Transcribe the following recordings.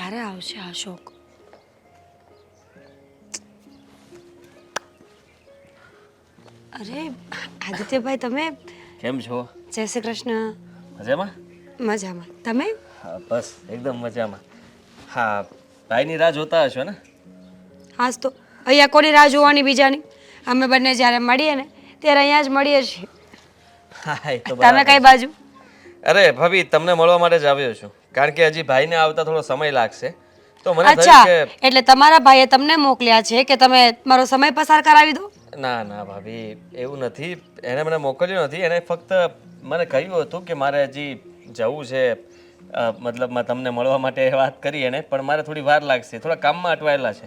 ક્યારે આવશે અશોક? અરે આદિત્યભાઈ, તમે? કેમ છો? જય શ્રી કૃષ્ણ. મજામાં? મજામાં. તમે? હા, બસ એકદમ મજામાં. હા, ભાઈની રાહ જોતા હશો ને? હાસ તો અહીંયા કોની રાહ જોવાની બીજાની? અમે બંને જ્યારે મળીએ ને ત્યારે અહીંયા જ મળીએ છીએ. હા, એ તો તમે બરાબર કઈ છે. બાજુ? અરે ભાભી, તમને મળવા માટે જ આવ્યો છું. કારણ કે હજી ભાઈને આવતા થોડો સમય લાગશે. તો મને થયું અચ્છા, કે એટલે તમારા ભાઈએ તમને મોકલ્યા છે કે તમે મારો સમય પસાર કરાવી દો? ના ના ભાભી, એવું નથી. એને મને મોકલ્યો નથી. એને ફક્ત મને કહ્યું હતું કે મારે હજી જવું છે. મતલબમાં તમને મળવા માટે વાત કરી એને, પણ મારે થોડી વાર લાગશે. થોડા કામમાં અટવાયેલા છે.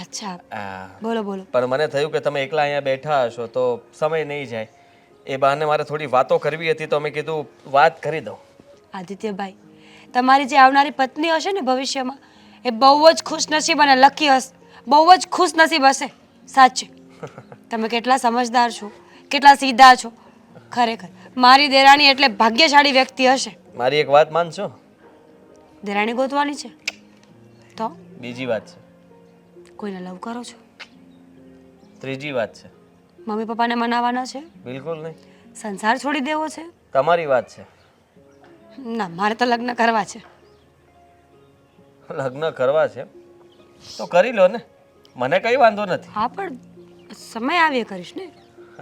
અચ્છા, હા, બોલો બોલો. પણ મને થયું કે તમે એકલા અહીંયા બેઠા હશો તો સમય નહીં જાય. એ બહાને મારે થોડી વાતો કરવી હતી, તો મેં કીધું વાત કરી દઉં. આદિત્યભાઈ, તમારી જે આવનારી પત્ની હશે ને ભવિષ્યમાં, એ બહુ જ ખુશનસીબ અને લકી હશે. બહુ જ ખુશનસીબ હશે. સાચે. તમે કેટલા સમજદાર છો, કેટલા સીધા છો. ખરેખર મારી દેરાણી એટલે ભાગ્યશાળી વ્યક્તિ હશે. મારી એક વાત માનશો? દેરાણી ગોતવાની છે તો? બીજી વાત છે. કોઈને લવ કરો છો? ત્રીજી વાત છે. મમ્મી પપ્પાને મનાવવાના છે? બિલકુલ નહીં. સંસાર છોડી દેવો છે? તમારી વાત છે. ના, મારે તો લગ્ન કરવા છે. લગ્ન કરવા છે તો કરી લો ને, મને કઈ વાંધો નથી. હા, પણ સમય આવ્યે કરીશ ને.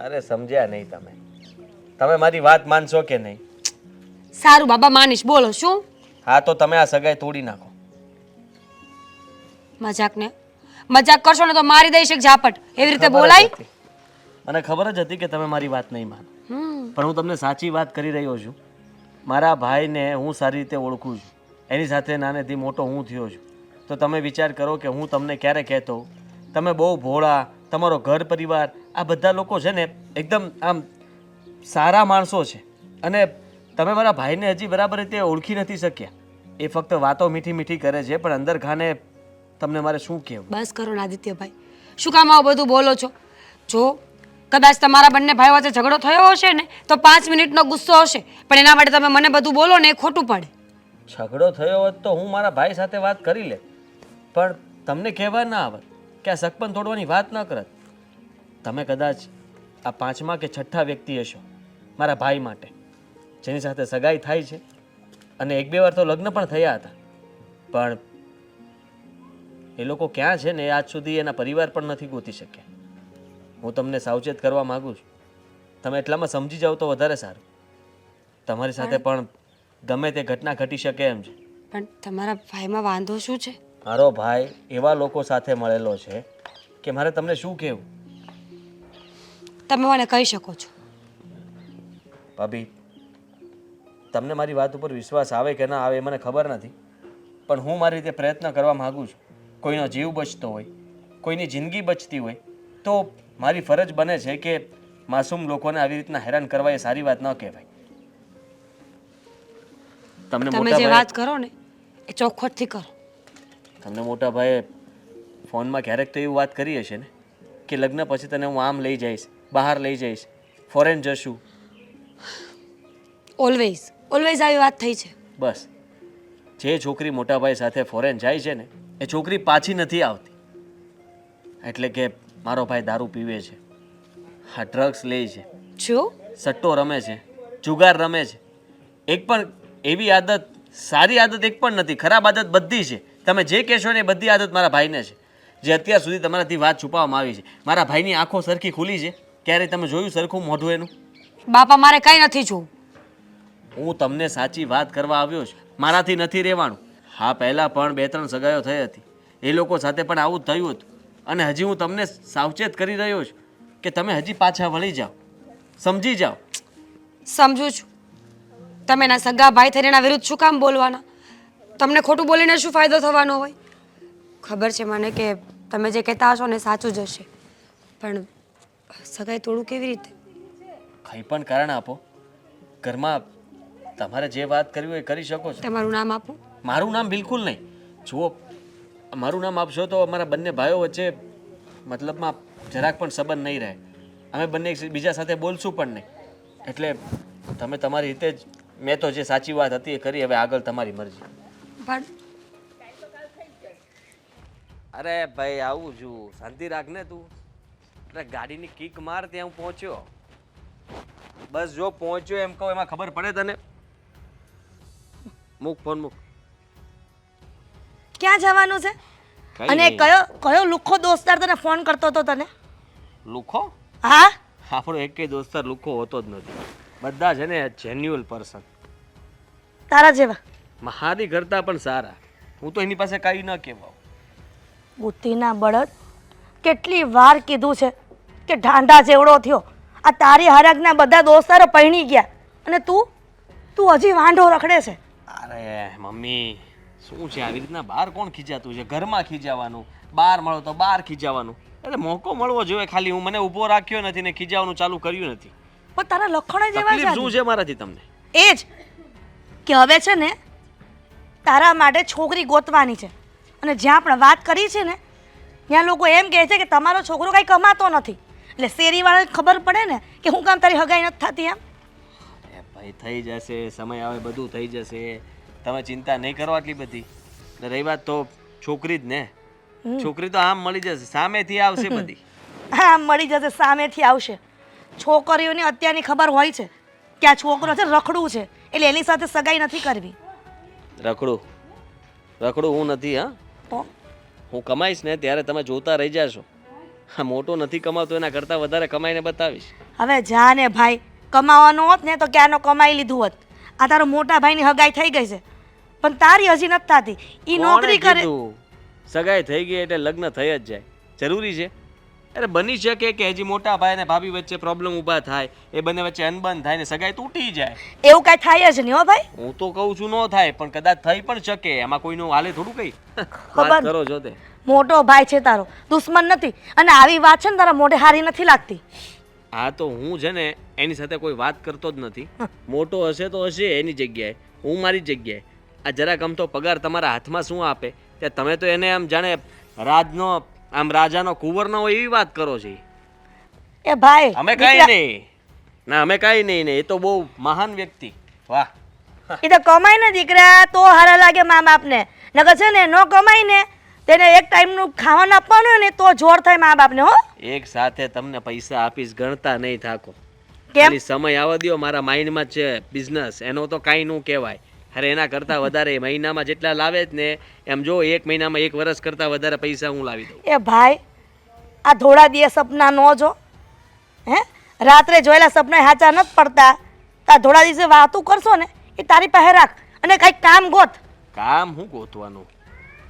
અરે સમજ્યા નહીં તમે. તમે મારી વાત માનશો કે નહીં? સારું બાબા, માનીશ. બોલો શું? હા, તો તમે આ સગાઈ તોડી નાખો. મજાક કરશો ને તો મારી દઈશ એક ઝાપટ. એવી રીતે ખબર જ બોલાય? હતી. મને ખબર જ હતી કે તમે મારી વાત નહીં માનો. પણ હું તમને સાચી વાત કરી રહ્યો છું. મારા ભાઈને હું સારી રીતે ઓળખું છું. એની સાથે નાનેથી મોટો હું થયો છું. તો તમે વિચાર કરો કે હું તમને ક્યારે કહેતો તમે બહુ ભોળા, તમારો ઘર પરિવાર, આ બધા લોકો છે ને એકદમ આમ સારા માણસો છે. અને તમે મારા ભાઈને હજી બરાબર રીતે ઓળખી નથી શક્યા. એ ફક્ત વાતો મીઠી મીઠી કરે છે, પણ અંદર ખાને તમને મારે શું કહેવું? બસ કરો ને આદિત્યભાઈ, શું કામ આવું બધું બોલો છો? જો કદાચ તમારા બંને ભાઈઓ વચ્ચે ઝઘડો થયો હશે ને તો 5 મિનિટનો ગુસ્સો હશે, પણ એના માટે તમે મને બધું બોલો ને એ ખોટું પડે. ઝઘડો થયો હોત તો હું મારા ભાઈ સાથે વાત કરી લે, પણ તમને કહેવા ના આવત કે આ સગપણ તોડવાની વાત ન કરત. તમે કદાચ આ 5મા કે 6ઠ્ઠા વ્યક્તિ હશો મારા ભાઈ માટે, જેની સાથે સગાઈ થાય છે. અને 1-2 વાર તો લગ્ન પણ થયા હતા, પણ એ લોકો ક્યાં છે ને આજ સુધી એના પરિવાર પણ નથી ગોતી શક્યા. હું તમને સાવચેત કરવા માગું છું. તમે એટલામાં સમજી જાઓ તો વધારે સારું. તમારી સાથે પણ ગમે તે ઘટના ઘટી શકે એમ છે. પણ તમારા ભાઈમાં વાંધો શું છે? મારો ભાઈ એવા લોકો સાથે મળેલો છે કે મારે તમને શું કહેવું? તમે મને કહી શકો છો. ભાભી, તમને મારી વાત ઉપર વિશ્વાસ આવે કે ના આવે એ મને ખબર નથી, પણ હું મારી રીતે પ્રયત્ન કરવા માગું છું. કોઈનો જીવ બચતો હોય, કોઈની જિંદગી બચતી હોય તો મારી ફરજ બને છે કે માસૂમ લોકોને આવી રીતના હેરાન કરવા એ સારી વાત ન કહેવાય. તમને તમે મોટા જે ભાઈ વાત કરો ને એ ચોખવટથી કરો. તમને મોટા ભાઈએ ફોનમાં ક્યારેક તો એવી વાત કરી હશે ને કે લગ્ન પછી તને હું આમ લઈ જઈશ, બહાર લઈ જઈશ, ફોરેન જશું. ઓલવેઝ આવી વાત થઈ છે. બસ, જે છોકરી મોટા ભાઈ સાથે ફોરેન જાય છે ને એ છોકરી પાછી નથી આવતી. એટલે કે મારો ભાઈ દારૂ પીવે છે, હા ડ્રગ્સ લે છે, જો સટ્ટો રમે છે, જુગાર રમે છે. એક પણ એવી આદત, સારી આદત એક પણ નથી. ખરાબ આદત બધી છે. તમે જે કહેશો ને એ બધી આદત મારા ભાઈને છે, જે અત્યાર સુધી તમારાથી વાત છુપાવવામાં આવી છે. મારા ભાઈની આંખો સરખી ખુલી છે ક્યારે તમે જોયું સરખું મોઢું એનું? બાપા, મારે કંઈ નથી જોવું. હું તમને સાચી વાત કરવા આવ્યો છું. મારાથી નથી રહેવાનું. હા, પહેલાં પણ 2-3 સગાઈઓ થઈ હતી. એ લોકો સાથે પણ આવું જ થયું હતું. અને હજી હું તમને સાવચેત કરી રહ્યો છું કે તમે હજી પાછા વળી જાઓ, સમજી જાઓ. સમજુ છું. તમે એના સગા ભાઈ થઈને એના વિરુદ્ધ શું કામ બોલવાના? તમને ખોટું બોલીને શું ફાયદો થવાનો હોય? ખબર છે મને કે તમે જે કહેતા હશો ને સાચું જ હશે, પણ સગાઈ તોડું કેવી રીતે? કંઈ પણ કારણ આપો. ઘરમાં તમારે જે વાત કરવી હોય એ કરી શકો છો. તમારું નામ આપો. મારું નામ બિલકુલ નહીં. જુઓ, મારું નામ આપશો તો અમારા બંને ભાઈઓ વચ્ચે મતલબમાં જરાક પણ સંબંધ નહીં રહે. અમે બંને એકબીજા સાથે બોલશું પણ નહીં. એટલે તમે તમારી રીતે જ, મેં તો જે સાચી વાત હતી એ કરી. હવે આગળ તમારી મરજી. પણ અરે ભાઈ આવું છું, શાંતિ રાખ ને તું. અરે ગાડીની કિક માર, ત્યાં હું પહોંચ્યો. બસ જો પહોંચ્યો એમ કહું, એમાં ખબર પડે તને? મૂક ફોન, મૂક. ક્યાં જવાનું છે? કઈ અને નહીં. કયો લુખ્ખો દોસ્તાર તને ફોન કરતો હતો તને? લુખો? હા, આપણો એકેય દોસ્તાર લુખો હોતો જ નથી. બધા છે ને જેન્યુઅલ પર્સન, તારા જેવા. મારી કરતા પણ સારા. હું તો એની પાસે કાંઈ ન કહેવાઉં. બુદ્ધિના બળદ, કેટલી વાર કીધું છે કે ઢાંઢા જેવડો થયો. આ તારી હરકના બધા દોસ્તારો પૈણી ગયા અને તું હજી વાંઢો રખડે છે. અરે મમ્મી, શું છે આવી રીતના બહાર કોણ ખીજાતું છે? ઘરમાં ખીજાવાનું, બહાર મળો તો બહાર ખીજાવાનું. એટલે મોકો મળવો જોઈએ ખાલી. હું મને ઊભો રાખ્યો નથી ને ખીજાવાનું ચાલુ કર્યું નથી. પણ તારા લખણ જ એવા તકલીફ શું છે. છે મારાથી તમને? એ જ કે હવે છે ને તારા માટે છોકરી ગોતવાની છે અને જ્યાં પણ વાત કરી છે ને ત્યાં લોકો એમ કહે છે કે તમારો છોકરો કાંઈ કમાતો નથી. એટલે શેરીવાળાને ખબર પડે ને કે હું કામ તારી હગાઈ નથી થતી એમ. એ ભાઈ થઈ જશે, સમય આવે બધું થઈ જશે. તમે ચિંતા નહીં કરો આટલી બધી. ને રહી વાત તો છોકરી જ ને, છોકરી તો આમ મળી જશે, સામેથી આવશે બધી. હા, મળી જશે, સામેથી આવશે. છોકરીઓને અત્યારની ખબર હોય છે કે આ છોકરો છે રખડું છે એટલે એની સાથે સગાઈ નથી કરવી. રખડું હું નથી. હા, તો હું કમાઈશ ને ત્યારે તમે જોતા રહી જશો. હા, મોટો નથી કમાતો એના કરતાં વધારે કમાઈને બતાવીશ. હવે જા ને ભાઈ, કમાવાનો હોત ને તો ક્યાંનો કમાઈ લીધું હોત. આ તારો મોટા ભાઈની હગાઈ થઈ ગઈ છે પણ તારી હજી નથી થતી. ઈ નોકરી કોણે કરે. કીધું? સગાઈ થઈ ગઈ એટલે લગ્ન થઈ જ જાય? જરૂરી છે? અરે બની શકે કે હજી મોટા ભાઈ અને ભાભી વચ્ચે પ્રોબ્લેમ ઊભા થાય, એ બંને વચ્ચે અનબન થાય ને સગાઈ તૂટી જાય. એવું કાંઈ થાય જ નહીં હો ભાઈ. હું તો કહું છું ન થાય, પણ કદાચ થઈ પણ શકે. એમાં કોઈનું હાલે થોડું કઈ. ખબર વાત કરો છો તે. મોટો ભાઈ છે તારો, દુશ્મન નથી. અને આવી વાત છે ને તારા મોઢે હારી નથી લાગતી. હા તો હું છે ને એની સાથે કોઈ વાત કરતો જ નથી. મોટો હશે તો હશે એની જગ્યાએ, હું મારી જગ્યાએ. આ જરાક આમ તો પગાર તમારા હાથમાં શું આપે તે તમે તો એને આમ જાણે રાજનો, આમ રાજાનો કુંવર ન હોય એવી વાત કરો છો. એ ભાઈ અમે કાંઈ નહીં ના, અમે કાંઈ નહીં ને. એ તો બહુ મહાન વ્યક્તિ. વાહ. એ તો કમાય ને દીકરા તો હારા લાગે મા બાપને. નકર છે ને નો કમાય ને તેને એક ટાઈમનું ખાવાનું આપવાનું હોય ને તો જોર થાય મા બાપને. હો, એક સાથે તમને પૈસા આપીશ, ગણતા નહીં થાકો. કેમ? ખાલી સમય આવવા દ્યો. મારા માઇન્ડમાં છે બિઝનેસ, એનો તો કાંઈ નું કહેવાય. અરે એના કરતાં વધારે મહિનામાં જેટલા લાવે જ ને એમ જો એક મહિનામાં એક વર્ષ કરતાં વધારે પૈસા હું લાવી દઉં. એ ભાઈ આ થોડા દિવસ સપના નો જો. હે, રાત્રે જોયેલા સપના સાચા નથી પડતા. આ થોડા દિવસે વાતું કરશો ને એ તારી પાસે રાખ અને કંઈક કામ ગોત. કામ હું ગોતવાનું?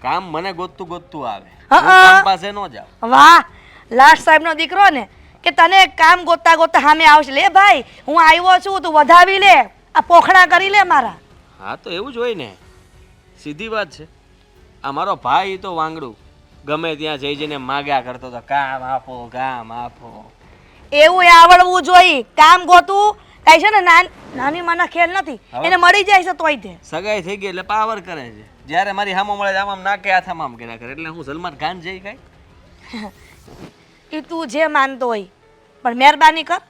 કામ મને ગોતતું ગોતતું આવે. હા, હું કામ પાસે ન જાઉં. વાહ, લાસ્ટ સાહેબનો દીકરો ને કે તને એક કામ ગોતતા ગોતતા સામે આવશે. લે ભાઈ હું આવ્યો છું, તું વધાવી લે, આ પોખડા કરી લે મારા. હા તો એવું જ હોય ને, સીધી વાત છે. આ મારો ભાઈ તો વાંગડું ગમે ત્યાં જઈ જઈને માગ્યા કરતો હતો, કામ આપો, કામ આપો. એવું એ આવડવું જોઈએ. કામ ગોતું કઈ છે ને નાની માના ખેલ નથી. હવે? એને મળી જાય છે તોય તે. સગાઈ થઈ ગઈ એટલે પાવર કરે છે. જ્યારે મારી હામો મળે આમ આમ નાકે હાથામાં આમ કર્યા કરે. એટલે હું સલમાન ખાન જઈ કઈ? એ તું જે માનતો હોય પણ મહેરબાની કર.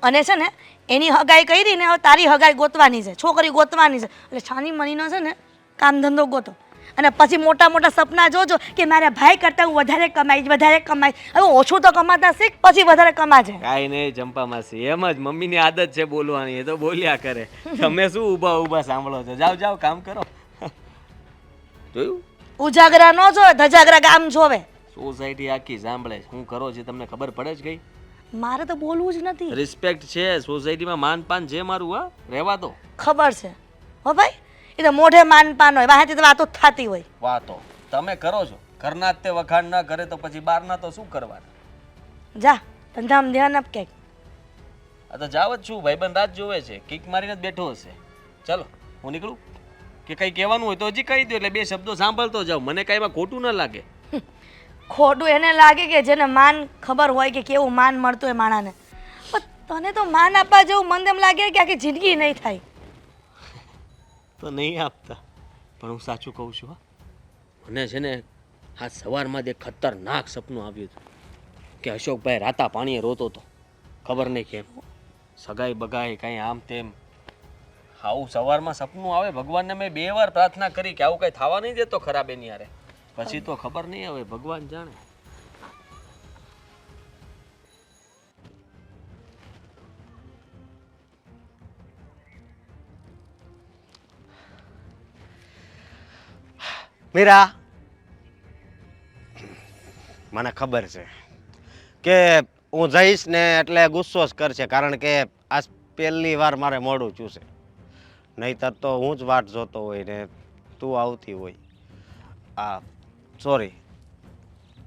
અને છે ને એની હગાઈ કરી ને હવે તારી હગાઈ ગોતવાની છે, છોકરી ગોતવાની છે. એટલે છાની મનીનો છે ને કામ ધંધો ગોતો અને પછી મોટા મોટા સપના જોજો કે મારા ભાઈ કરતાં હું વધારે કમાઈશ, વધારે કમાઈશ. હવે ઓછું તો કમાતા શીખ પછી વધારે કમાજે. કાંઈ નહીં ચંપા માસી, એમ જ મમ્મીની આદત છે બોલવાની. એ તો બોલ્યા કરે. તમે શું ઊભા ઊભા સાંભળો છો? જાઓ જાઓ કામ કરો. જોયું? ઉજાગરા ન જોવે, ધજાગરા ગામ જોવે. સોસાયટી આખી સાંભળે છે. હું કરો છે તમને ખબર પડે જ કઈ? મારે તો બોલવું જ નથી. રિસ્પેક્ટ છે સોસાયટીમાં, માન પાન છે મારું. હા, રહેવા દો. ખબર છે હો ભાઈ, એ તો મોઢે માન પાન હોય, વાહેથી તો વાતો જ થતી હોય. વાતો તમે કરો છો, ઘરના જ તે વખાણ ન કરે તો પછી બહારના તો શું કરવાના? જા ધંધામાં ધ્યાન આપ ક્યાંક. આ તો જાવ જ છું, ભાઈબંધ રાત જોવે છે, કિક મારીને જ બેઠો હશે. ચલો હું નીકળું? કે કંઈ કહેવાનું હોય તો હજી કહી દો, એટલે બે શબ્દો સાંભળતો જાવ. મને કાંઈ એમાં ખોટું ન લાગે. ખોટું એને લાગે કે જેને માન ખબર હોય કે કેવું માન મળતું હોય માણાને. પણ તને તો માન આપવા જેવું મન એમ લાગે કે આખી જિંદગી નહીં થાય. તો નહીં આપતા, પણ હું સાચું કહું છું. હા, મને છે ને આ સવારમાં જ એક ખતરનાક સપનું આવ્યું હતું કે અશોકભાઈ રાતા પાણીએ રોતો હતો. ખબર નહીં કેમ, સગાઈ બગાઈ કાંઈ આમ તેમ. આવું સવારમાં સપનું આવે, ભગવાનને મેં 2 વાર પ્રાર્થના કરી કે આવું કંઈ થવા નહીં દેતો ખરાબ એની યારે. પછી તો ખબર નહીં હવે, ભગવાન જાણે. મીરા, મને ખબર છે કે હું જઈશ ને એટલે ગુસ્સો જ કરશે, કારણ કે આજ પહેલી વાર મારે મોડું થયું છે. નહીંતર તો હું જ વાટ જોતો હોય ને તું આવતી હોય. સોરી,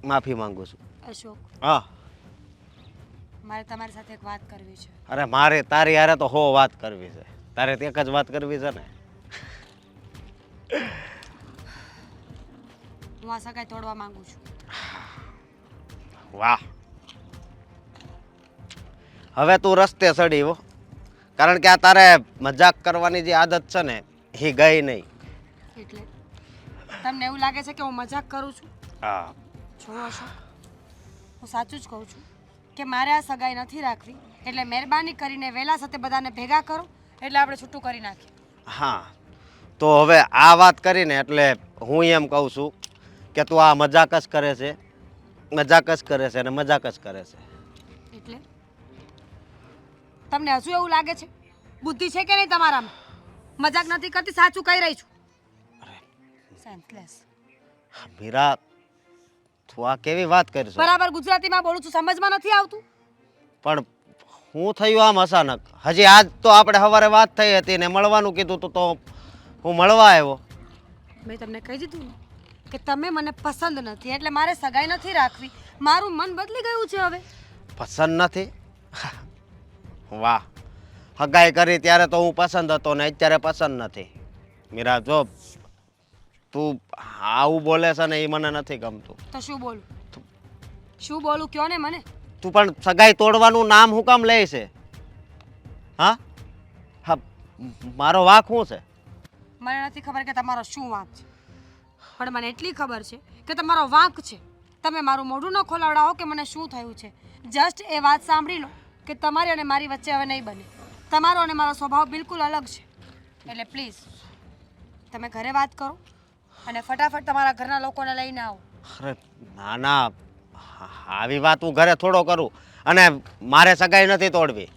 માફી માંગુ છું. અશોક, હા, મારે તમારી સાથે એક વાત કરવી છે. અરે મારે તારી હારે તો હો વાત કરવી છે. તારે તો એક જ વાત કરવી છે ને. હું આ સગાઈ તોડવા માંગુ છું. વાહ, હવે તું રસ્તે ચડી હો, કારણ કે આ તારે મજાક કરવાની જે આદત છે ને એ ગઈ નહીં. એટલે તમને એવું લાગે છે કે હું મજાક કરું છું? હા, જો અશોક, હું સાચું જ કહું છું કે મારે આ સગાઈ નથી રાખવી, એટલે મહેરબાની કરીને વહેલા સાથે બધાને ભેગા કરો, એટલે આપણે છૂટું કરી નાખીએ. હા, તો હવે આ વાત કરીને એટલે હું એમ કહું છું કે તું આ મજાક જ કરે છે, મજાક જ કરે છે અને મજાક જ કરે છે. એટલે તમને હજુ એવું લાગે છે? બુદ્ધિ છે કે નહીં તમારામાં? મજાક નથી કરતી, સાચું કહી રહી છું. સેન્સલેસ. મીરા, તું આ કેવી વાત કરીશ? બરાબર ગુજરાતીમાં બોલું છું, સમજમાં નથી આવતું? પણ હું થયું આમ અચાનક? હજી આજ તો આપણે સવારે વાત થઈ હતી ને મળવાનું કીધું તું તો હું મળવા આવ્યો. મેં તમને કહી દીધું ને કે તમે મને પસંદ નથી, એટલે મારે સગાઈ નથી રાખવી. મારું મન બદલી ગયું છે હવે. પસંદ નથી? વાહ, હગાઈ કરી ત્યારે તો હું પસંદ હતો ને અત્યારે પસંદ નથી. મીરા, જો તું આવું બોલે છે ને એ મને નથી ગમતું. તો શું બોલું? શું બોલું કયો ને મને. તું પણ સગાઈ તોડવાનું નામ હું કામ લે છે? હા હા, મારો વાંક શું છે? મને નથી ખબર કે તમારો શું વાંક છે, પણ મને એટલી ખબર છે કે તમારો વાંક છે. તમે મારું મોઢું ન ખોલાવડાવો કે મને શું થયું છે. જસ્ટ એ વાત સાંભળી લો કે તમારી અને મારી વચ્ચે હવે નહીં બને. તમારો અને મારો સ્વભાવ બિલકુલ અલગ છે. એટલે પ્લીઝ તમે ઘરે વાત કરો અને ફટાફટ તમારા ઘરના લોકોને લઈને આવો. અરે ના ના, આવી વાત હું ઘરે થોડો કરું, અને મારે સગાઈ નથી તોડવી.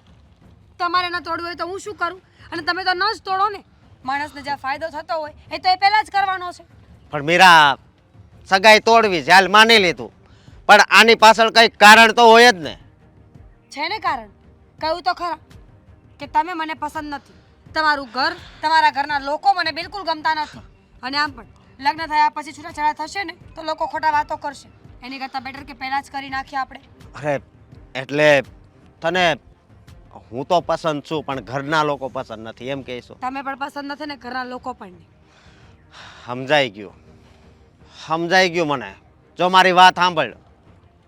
તમારે ન તોડવું હોય તો હું શું કરું? અને તમે તો ન જ તોડો ને. માણસને જ્યાં ફાયદો થતો હોય એ તો એ પહેલાં જ કરવાનો છે. પણ મીરા, સગાઈ તોડવી છે હાલ માની લીધું, પણ આની પાછળ કંઈક કારણ તો હોય જ ને. છે ને કારણ. કહ્યું તો ખરા કે તમે મને પસંદ નથી. તમારું ઘર, તમારા ઘરના લોકો મને બિલકુલ ગમતા નથી. અને આમ પણ લગ્ન થયા પછી છૂટાછેડા થશે ને તો લોકો ખોટા વાતો કરશે. એની કરતાં બેટર કે પહેલાં જ કરી નાખીએ આપણે. અરે એટલે તને હું તો પસંદ છું, પણ ઘરના લોકો પસંદ નથી એમ કહીશું? તમે પણ પસંદ નથી ને ઘરના લોકો પણ નહીં. સમજાઈ ગયું, સમજાઈ ગયું મને. જો મારી વાત સાંભળ,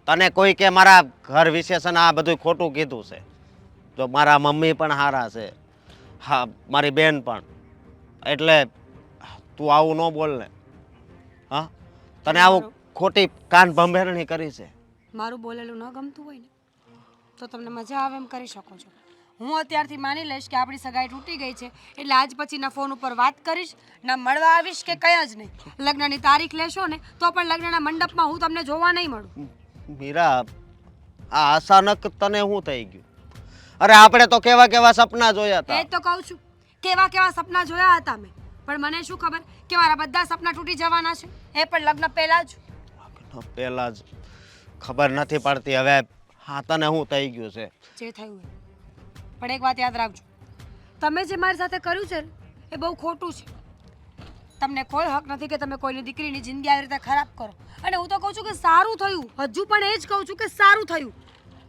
તને કોઈ કે મારા ઘર વિશે છે ને આ બધું ખોટું કીધું છે. જો મારા મમ્મી પણ સારા છે, હા મારી બેન પણ, એટલે તું આવું ન બોલ ને. હા, તને આવું ખોટી કાન ભંભેરણી કરી છે. મારું બોલેલું ન ગમતું હોય ને તો તમને મજા આવે એમ કરી શકો છો. હું અત્યારથી માની લઈશ કે આપણી સગાઈ તૂટી ગઈ છે, એટલે આજ પછી ના ફોન ઉપર વાત કરીશ, ના મળવા આવીશ કે કંઈ જ નહીં. લગ્નની તારીખ લેશો ને તો પણ લગ્નના મંડપમાં હું તમને જોવા નહીં મળું. મીરા, આ અચાનક તને શું થઈ ગયું? અરે આપણે તો કેવા કેવા સપના જોયા હતા. એ જ તો કહું છું, કેવા કેવા સપના જોયા હતા મેં. પણ મને શું ખબર કે મારા બધા સપના તૂટી જવાના છે, એ પણ લગ્ન પહેલાં જ. પહેલા જ ખબર નથી પડતી હવે હા તને શું થઈ ગયું છે. જે થયું એ. પણ એક વાત યાદ રાખજો, તમે જે મારી સાથે કર્યું છે ને એ બહુ ખોટું છે. તમને કોઈ હક નથી કે તમે કોઈની દીકરીની જિંદગી આવી રીતે ખરાબ કરો. અને હું તો કહું છું કે સારું થયું, હજુ પણ એ જ કહું છું કે સારું થયું.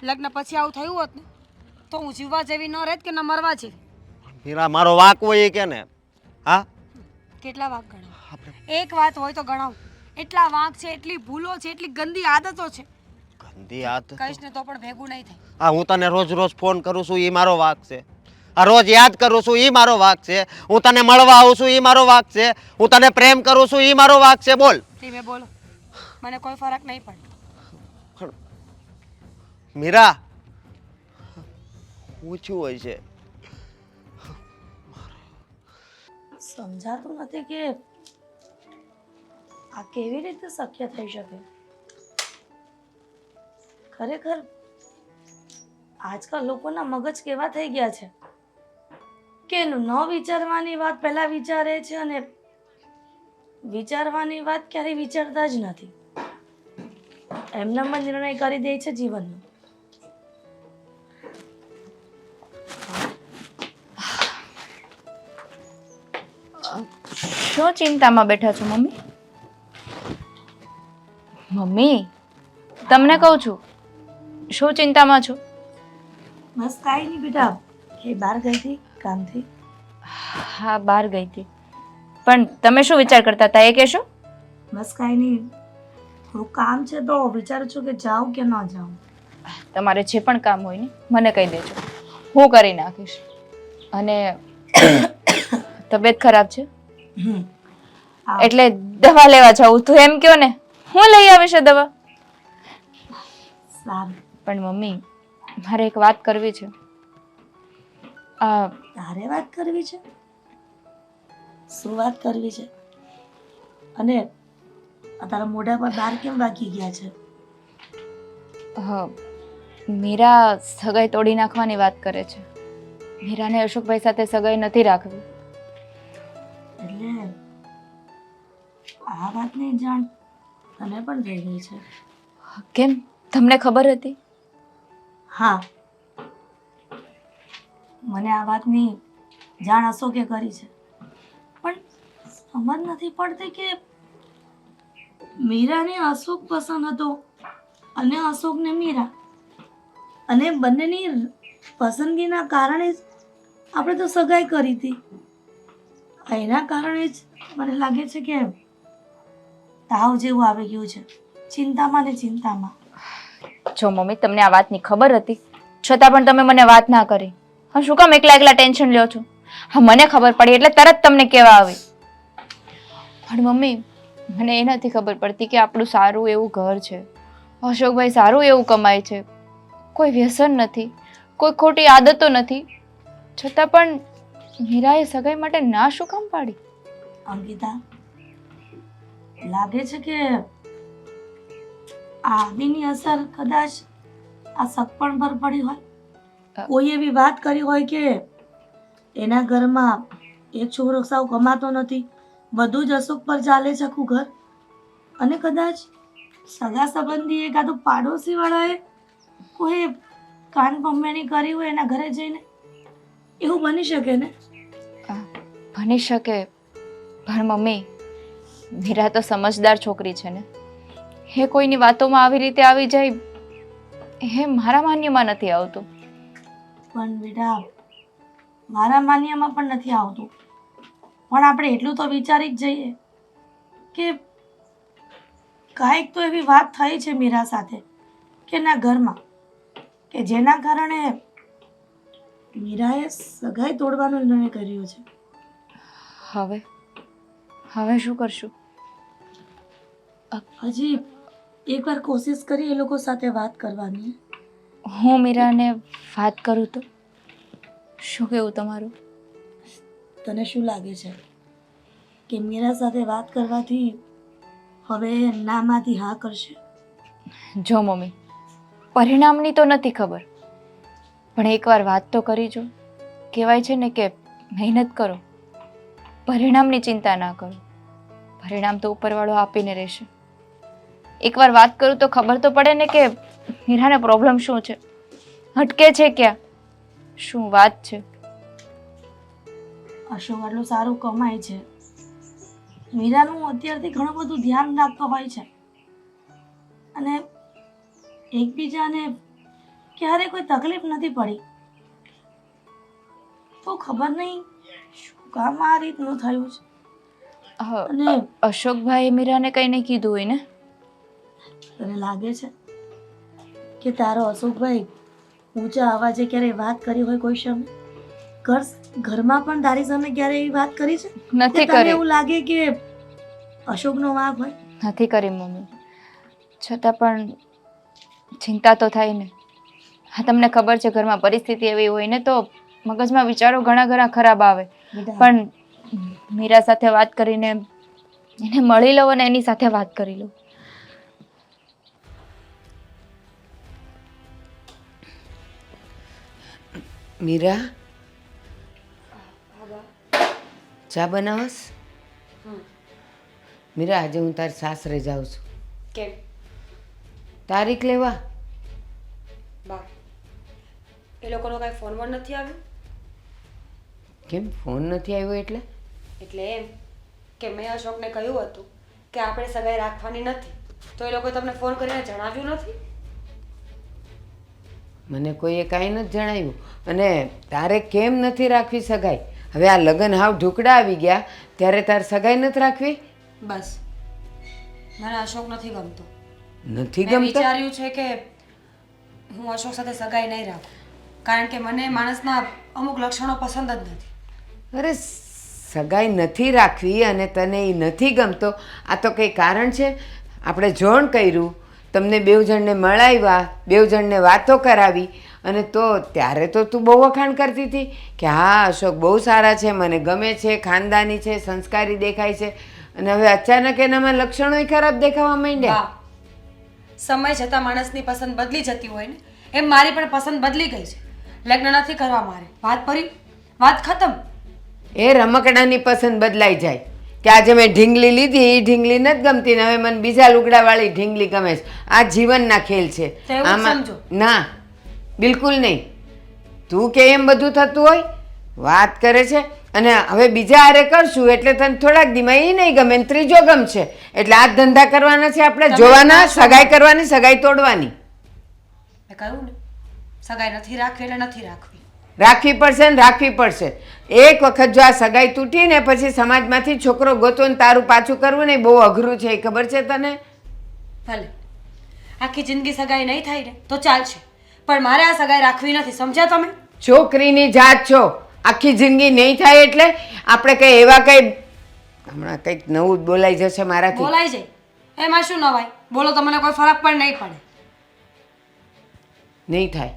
લગ્ન પછી આવું થયું હોત ને તો હું જીવવા જેવી ન રહેત કે ન મરવા જેવી. મીરા, મારો વાંક હોય એ કે ને? હા, કેટલા વાંક ગણાવ? એક વાત હોય તો ગણાવ. એટલા વાંક છે, એટલી ભૂલો છે, એટલી ગંદી આદતો છે. ગંદી હાથ. કહીશ ને તો પણ ભેગું નહીં થાય. હા, હું તને રોજ રોજ ફોન કરું છું એ મારો વાંક છે. આ રોજ યાદ કરું છું એ મારો વાંક છે. હું તને મળવા આવું છું એ મારો વાંક છે. હું તને પ્રેમ કરું છું એ મારો વાંક છે. બોલ. ધીમે બોલો, મને કોઈ ફરક નહીં પડે. મીરા, પૂછ્યું હોય છે. સમજાતું નથી કે આ કેવી રીતે શક્ય થઈ શકે? ખરેખર આજકાલ લોકોના મગજ કેવા થઈ ગયા છે કે ન વિચારવાની વાત પહેલા વિચારે છે અને વિચારવાની વાત ક્યારેય વિચારતા જ નથી. એમનામ જ નિર્ણય કરી દે છે જીવનનો. શું ચિંતામાં બેઠા છો મમ્મી? મમ્મી તમને કહું છું, શું ચિંતામાં છો? બસ કાંઈ નહીં બેટા, એ બહાર ગઈ હતી કામથી. હા, બહાર ગઈ હતી. પણ તમે શું વિચાર કરતા હતા એ કહેશો? બસ કાંઈ નહીં, થોડું કામ છે તો વિચારું છું કે જાઉં કે ન જાઉં. તમારે જે પણ કામ હોય ને મને કહી દેજો, હું કરી નાખીશ. અને તબિયત ખરાબ છે હમ. એટલે દવા લેવા જાઉં તો એમ કહો ને, હું લઈ આવીશ એ દવા. સારું. પણ મમ્મી મારે એક વાત કરવી છે. તારે વાત કરવી છે? શું વાત કરવી છે? અને આ તારા મોઢા પર દાર કેમ વાગી ગયા છે? મીરા સગાઈ તોડી નાખવાની વાત કરે છે. મીરાને અશોકભાઈ સાથે સગાઈ નથી રાખવી. એટલે આ વાતની જાણ તને પણ થઈ ગઈ છે? કેમ, તમને ખબર હતી? હા, મને આ વાતની જાણ અશોકે કરી છે, પણ સમજ નથી પડતી કે મીરાને અશોક પસંદ હતો અને અશોકને મીરા, અને બંનેની પસંદગીના કારણે જ આપણે તો સગાઈ કરી હતી. એના કારણે જ મને લાગે છે કે તાવ જેવું આવી ગયું છે, ચિંતામાં ને ચિંતામાં. જો મમ્મી તમને આ વાતની ખબર હતી છતાં પણ તમે મને વાત ના કરી. હા, શું કામ એકલા એકલા ટેન્શન લ્યો છો? હા, મને ખબર પડી એટલે તરત તમને કહેવા આવી. પણ મમ્મી મને એ નથી ખબર પડતી કે આપણું સારું એવું ઘર છે, અશોકભાઈ સારું એવું કમાય છે, કોઈ વ્યસન નથી, કોઈ ખોટી આદતો નથી, છતાં પણ મીરાએ સગાઈ માટે ના શું કામ પાડી? અંકિતા, લાગે છે કે આ આદિની અસર કદાચ આ સગપણ પર પડી હોય. કોઈ એવી વાત કરી હોય કે એના ઘરમાં એક છોકરો સાવ કમાતો નથી, બધું જ અશોક પર ચાલે છે આખું ઘર, અને કદાચ સગા સંબંધી એકાદું પાડોશી વાળાએ કોઈ કાન પંપેણી કરી હોય એના ઘરે જઈને, એવું બની શકે ને? બની શકે, પણ મમ્મી મીરા તો સમજદાર છોકરી છે ને, એ કોઈની વાતોમાં આવી રીતે આવી જાય એ મારા માન્યમાં નથી આવતું. પણ બેટા, મારા માન્યમાં પણ નથી આવતું, પણ આપણે એટલું તો વિચારી જ જઈએ કે કાંઈક તો એવી વાત થઈ છે મીરા સાથે કે એના ઘરમાં કે જેના કારણે મીરાએ સગાઈ તોડવાનો નિર્ણય કર્યો છે. હવે શું કરશું? હજી એકવાર કોશિશ કરી એ લોકો સાથે વાત કરવાની. હું મીરાને વાત કરું તો શું કેવું તમારું? તને શું લાગે છે કે મીરા સાથે વાત કરવાથી હવે નામાંથી હા કરશે? જો મમ્મી, પરિણામની તો નથી ખબર, પણ એકવાર વાત તો કરી જો. કહેવાય છે ને કે મહેનત કરો, પરિણામની ચિંતા ના કરો, પરિણામ તો ઉપરવાળો આપીને રહેશે. એકવાર વાત કરું તો ખબર તો પડે ને કે મીરાને પ્રોબ્લેમ શું છે, અટકે છે ક્યાં, શું વાત છે. અશોક આટલું સારું કમાય છે, મીરાનું અત્યારથી ઘણું બધું ધ્યાન રાખતો હોય છે, અને એકબીજાને ક્યારે કોઈ તકલીફ નથી પડી, તો ખબર નહીં શું કામ આ રીતનું થયું છે. અને અશોકભાઈ મીરાને કંઈ નહીં કીધું હોય ને? તને લાગે છે કે તારો અશોકભાઈ ઊંચા અવાજે ક્યારેય વાત કરી હોય કોઈ સમય? ઘરમાં પણ તારી સામે ક્યારે એવી વાત કરી છે? નથી તને કરી. એવું લાગે કે અશોકનો વાંક હોય? નથી કરી મમ્મી, છતાં પણ ચિંતા તો થાય ને. હા, તમને ખબર છે ઘરમાં પરિસ્થિતિ એવી હોય ને તો મગજમાં વિચારો ઘણા ઘણા ખરાબ આવે, બેટા, પણ મીરા સાથે વાત કરીને એને મળી લઉં અને એની સાથે વાત કરી લઉં. મીરા ચા બનાવસ? મીરા આજે હું તારી સાસરે જાઉં છું કેમ તારીખ લેવા. બા એ લોકોનો કાંઈ ફોન પણ નથી આવ્યો? કેમ ફોન નથી આવ્યો એટલે? એટલે એમ કે મેં અશોકને કહ્યું હતું કે આપણે સગાઈ રાખવાની નથી, તો એ લોકોએ તમને ફોન કરીને જણાવ્યું નથી? મને કોઈએ કાંઈ નથી જણાવ્યું. અને તારે કેમ નથી રાખવી સગાઈ? હવે આ લગ્ન હાવ ઢુકડા આવી ગયા ત્યારે તારે સગાઈ નથી રાખવી? બસ મને અશોક નથી ગમતો. નથી મેં ગમતો? વિચાર્યું છે કે હું અશોક સાથે સગાઈ નહીં રાખું, કારણ કે મને માણસના અમુક લક્ષણો પસંદ જ નથી. અરે સગાઈ નથી રાખવી અને તને એ નથી ગમતો, આ તો કંઈ કારણ છે? આપણે જોણ કર્યું, તમને બેવ જણને મળાવ્યા, બેવ જણને વાતો કરાવી, અને તો ત્યારે તો તું બહુ વખાણ કરતી હતી કે હા અશોક બહુ સારા છે, મને ગમે છે, ખાનદાની છે, સંસ્કારી દેખાય છે, અને હવે અચાનક એનામાં લક્ષણો ખરાબ દેખાવા માંડ્યા. વાહ, સમય જતાં માણસની પસંદ બદલી જતી હોય ને, એમ મારી પણ પસંદ બદલી ગઈ છે. લગ્ન નથી કરવા મારે, વાત પરી, વાત ખતમ. એ રમકડાની પસંદ બદલાઈ જાય કે આજે મેં ઢીંગલી લીધી, એ ઢીંગલી નથી ગમતી ને હવે મને બીજા લુગડાવાળી ઢીંગલી ગમે છે. આ જીવનના ખેલ છે. તો એવું જ સમજો. ના, બિલકુલ નહીં. તું કે એમ બધું થતું હોય વાત કરે છે, અને હવે બીજા હારે કરશું એટલે તને થોડાક દીમાં એ નહીં ગમે ને ત્રીજો ગમશે, એટલે આ જ ધંધા કરવાના છે આપણે, તમે જોવાના, કહો છો. સગાઈ કરવાની, સગાઈ તોડવાની. મેં કહ્યું ને સગાઈ નથી રાખવી એટલે નથી રાખવી. રાખવી પડશે ને રાખવી પડશે. એક વખત જો આ સગાઈ તૂટી ને પછી સમાજમાંથી છોકરો ગોતો ને તારું પાછું કરવું ને એ બહુ અઘરું છે, એ ખબર છે તને? ભલે આખી જિંદગી સગાઈ નહીં થાય ને તો ચાલશે, પણ મારે આ સગાઈ રાખવી નથી, સમજ્યા તમે? છોકરીની જાત છો, આખી જિંદગી નહીં થાય એટલે આપણે કઈ એવા કઈ હમણાં કંઈક નવું જ બોલાઈ જશે મારાથી. બોલાઈ જાય એમાં શું નવાય? બોલો તો મને કોઈ ફરક પણ નહીં પડે. નહીં થાય,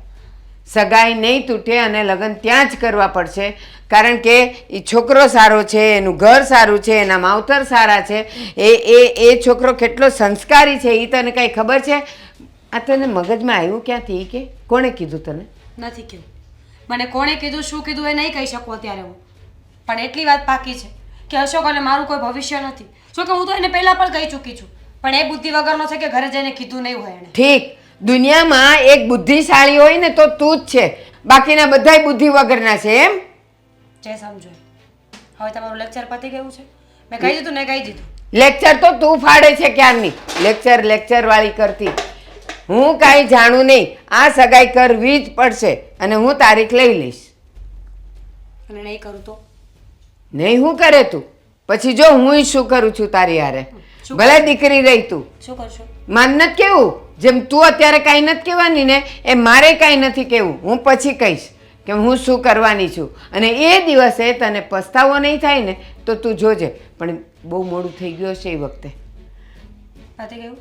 સગાઈ નહીં તૂટે અને લગ્ન ત્યાં જ કરવા પડશે, કારણ કે એ છોકરો સારો છે, એનું ઘર સારું છે, એના માવતર સારા છે, એ છોકરો કેટલો સંસ્કારી છે એ તને કાંઈ ખબર છે? આ તને મગજમાં આવ્યું ક્યાંથી? કે કોણે કીધું તને? નથી કીધું મને, કોણે કીધું શું કીધું એ નહીં કહી શકું અત્યારે હું, પણ એટલી વાત પાકી છે કે અશોક અને મારું કોઈ ભવિષ્ય નથી. જોકે હું તો એને પહેલાં પણ કહી ચૂકી છું, પણ એ બુદ્ધિ વગરનો છે કે ઘરે જઈને કીધું નહીં હોય એને. ઠીક, દુનિયામાં એક બુદ્ધિશાળી હોય ને તો તું જ છે, બાકીના બધાય બુદ્ધિ વગરના છે એમ? જે સમજો એ. હવે તમારું લેક્ચર પતી ગયું છે, મેં કહી દીધું ને કહી દીધું. લેક્ચર તો તું ફાડે છે ક્યારની, લેક્ચર વાળી કરતી. હું કાંઈ જાણું નહીં, આ સગાઈ કરવી જ પડશે અને હું તારીખ લઈ લઈશ. અને નહીં કરું તો? નહીં હું કરે તું? પછી જો હું શું કરું છું તારી હારે, શું ભલે દીકરી રહી તું, શું કરશો? માન નથી કેવું? જેમ તું અત્યારે કાંઈ નથી કહેવાની ને એ મારે કાંઈ નથી કહેવું. હું પછી કહીશ કે હું શું કરવાની છું, અને એ દિવસે તને પસ્તાવો નહીં થાય ને તો તું જોજે. પણ બહુ મોડું થઈ ગયું હશે એ વખતે. પતી ગયું?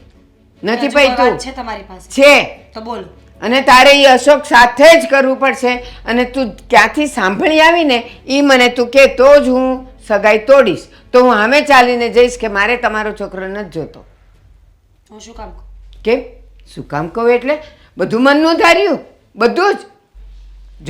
નથી હજુ કોઈ વાત પૈતું છે તમારી પાસે? છે, તો બોલો. અને તારે એ અશોક સાથે જ કરવું પડશે. અને તું ક્યાંથી સાંભળી આવીને એ મને તું કે તો જ હું સગાઈ તોડીશ, તો હું સામે ચાલીને જઈશ કે મારે તમારો છોકરો નથી જોતો. હું શું કામ કહું? કેમ શું કામ કહું? એટલે બધું મનનું ધાર્યું, બધું જ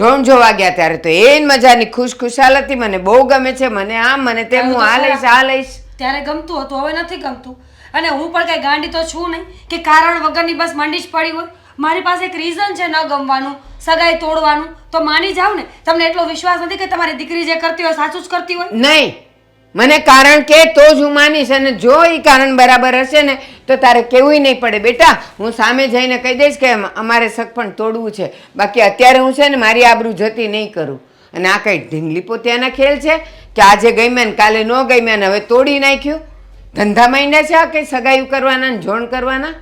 જોણ જોવા ગયા ત્યારે તો એ મજાની ખુશખુશાલ હતી, મને બહુ ગમે છે, મને આમ મને તેમ, હું આ લઈશ આ લઈશ. ત્યારે ગમતું હતું, હવે નથી ગમતું. અને હું પણ કઈ ગાંડી તો છું નહીં કે કારણ વગરની બસ મંડી જ પડી હોય. મારી પાસે એક રીઝન છે ન ગમવાનું, સગાઈ તોડવાનું, તો માની જાવ ને. તમને એટલો વિશ્વાસ નથી કે તમારી દીકરી જે કરતી હોય સાચું જ કરતી હોય? નહીં, મને કારણ કે તો જ હું માનીશ, અને જો એ કારણ બરાબર હશે ને તો તારે કેવું નહીં પડે. બેટા હું સામે જઈને કહી દઈશ કે અમારે સગપણ તોડવું છે, બાકી અત્યારે હું છે ને મારી આબરૂ જતી નહીં કરું. અને આ કઈ ઢીંગલી પોતિયાના ખેલ છે કે આજે ગમ્યા ને કાલે ન ગમ્યા ને હવે તોડી નાખ્યું? ધંધા માંડ્યા છે આ કઈ સગાઈ કરવાના ને જોણ કરવાના?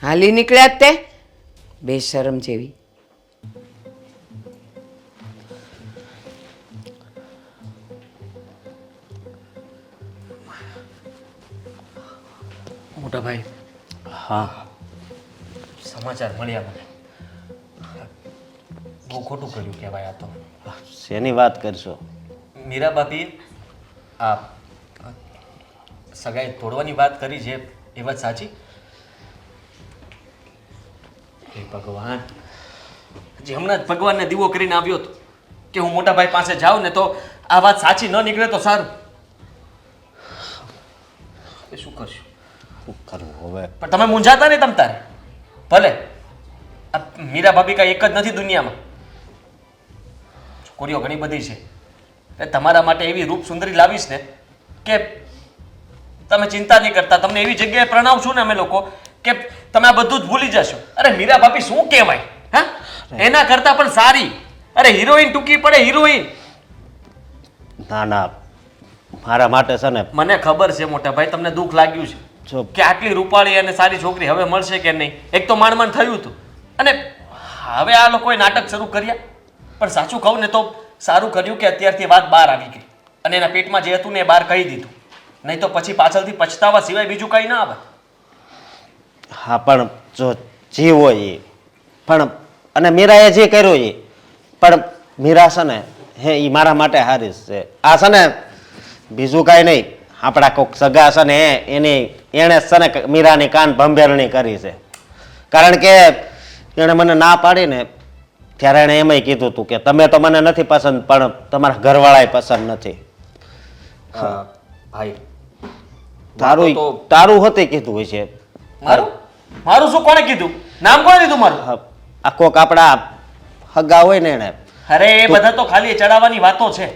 હાલી નીકળ્યા જ તે બેશરમ જેવી. મોટા ભાઈ, હા, સમાચાર મળ્યા મને. બહુ ખોટું કર્યું કહેવાય આ તો. શેની વાત કરશો? મીરા ભાભી આ સગાઈ તોડવાની વાત કરી છે એ વાત સાચી? હે ભગવાન, હજી હમણાં જ ભગવાનને દીવો કરીને આવ્યો હતો કે હું મોટા ભાઈ પાસે જાઉં ને તો આ વાત સાચી ન નીકળે તો સારું. એ શું કરશું? શું કરવું હવે? પણ તમે મૂંઝાતા નહીં તમ તારે. ભલે આ મીરા ભાભી કાંઈ એક જ નથી દુનિયામાં, છોકરીઓ ઘણી બધી છે. એ તમારા માટે એવી રૂપ સુંદરી લાવીશ ને કે તમે ચિંતા નહીં કરતા. તમને એવી જગ્યાએ પ્રણાવશું ને અમે લોકો કે તમે આ બધું જ ભૂલી જશો. અરે મીરા ભાભી શું કહેવાય, હા? એના કરતાં પણ સારી. અરે હિરોઈન ટૂંકી પડે, હિરોઈન. ના ના, મારા માટે છે ને, મને ખબર છે મોટા ભાઈ તમને દુઃખ લાગ્યું છે જો કે આટલી રૂપાળી અને સારી છોકરી હવે મળશે કે નહીં. એક તો માંડ માંડ થયું હતું અને હવે આ લોકોએ નાટક શરૂ કર્યા. પણ સાચું કહું ને તો સારું કર્યું કે અત્યારથી વાત બહાર આવી ગઈ અને એના પેટમાં જે હતું ને એ બહાર કહી દીધું. નહીં તો પછી પાછળથી પછતાવા સિવાય બીજું કંઈ ના આવે. હા પણ જો જીવ હોય એ પણ, અને મીરાએ જે કર્યું એ પણ, મીરા છે ને હે એ મારા માટે હારી છે. આ છે ને બીજું કાંઈ નહીં, આપણા કોઈક સગા છે ને એણે છે ને મીરાની કાન ભંભેરણી કરી છે. કારણ કે એણે મને ના પાડી ને ત્યારે એણે એમાંય કીધું હતું કે તમે તો મને નથી પસંદ પણ તમારા ઘરવાળાએ પસંદ નથી. ભાઈ તારું તારું હોતે કીધું હોય છે. મારું મારું શું કોણે કીધું? નામ કોણે દીધું મારું? આ કોક આપણા હગા હોય ને એને. અરે એ બધા તો ખાલી ચડાવવાની વાતો છે.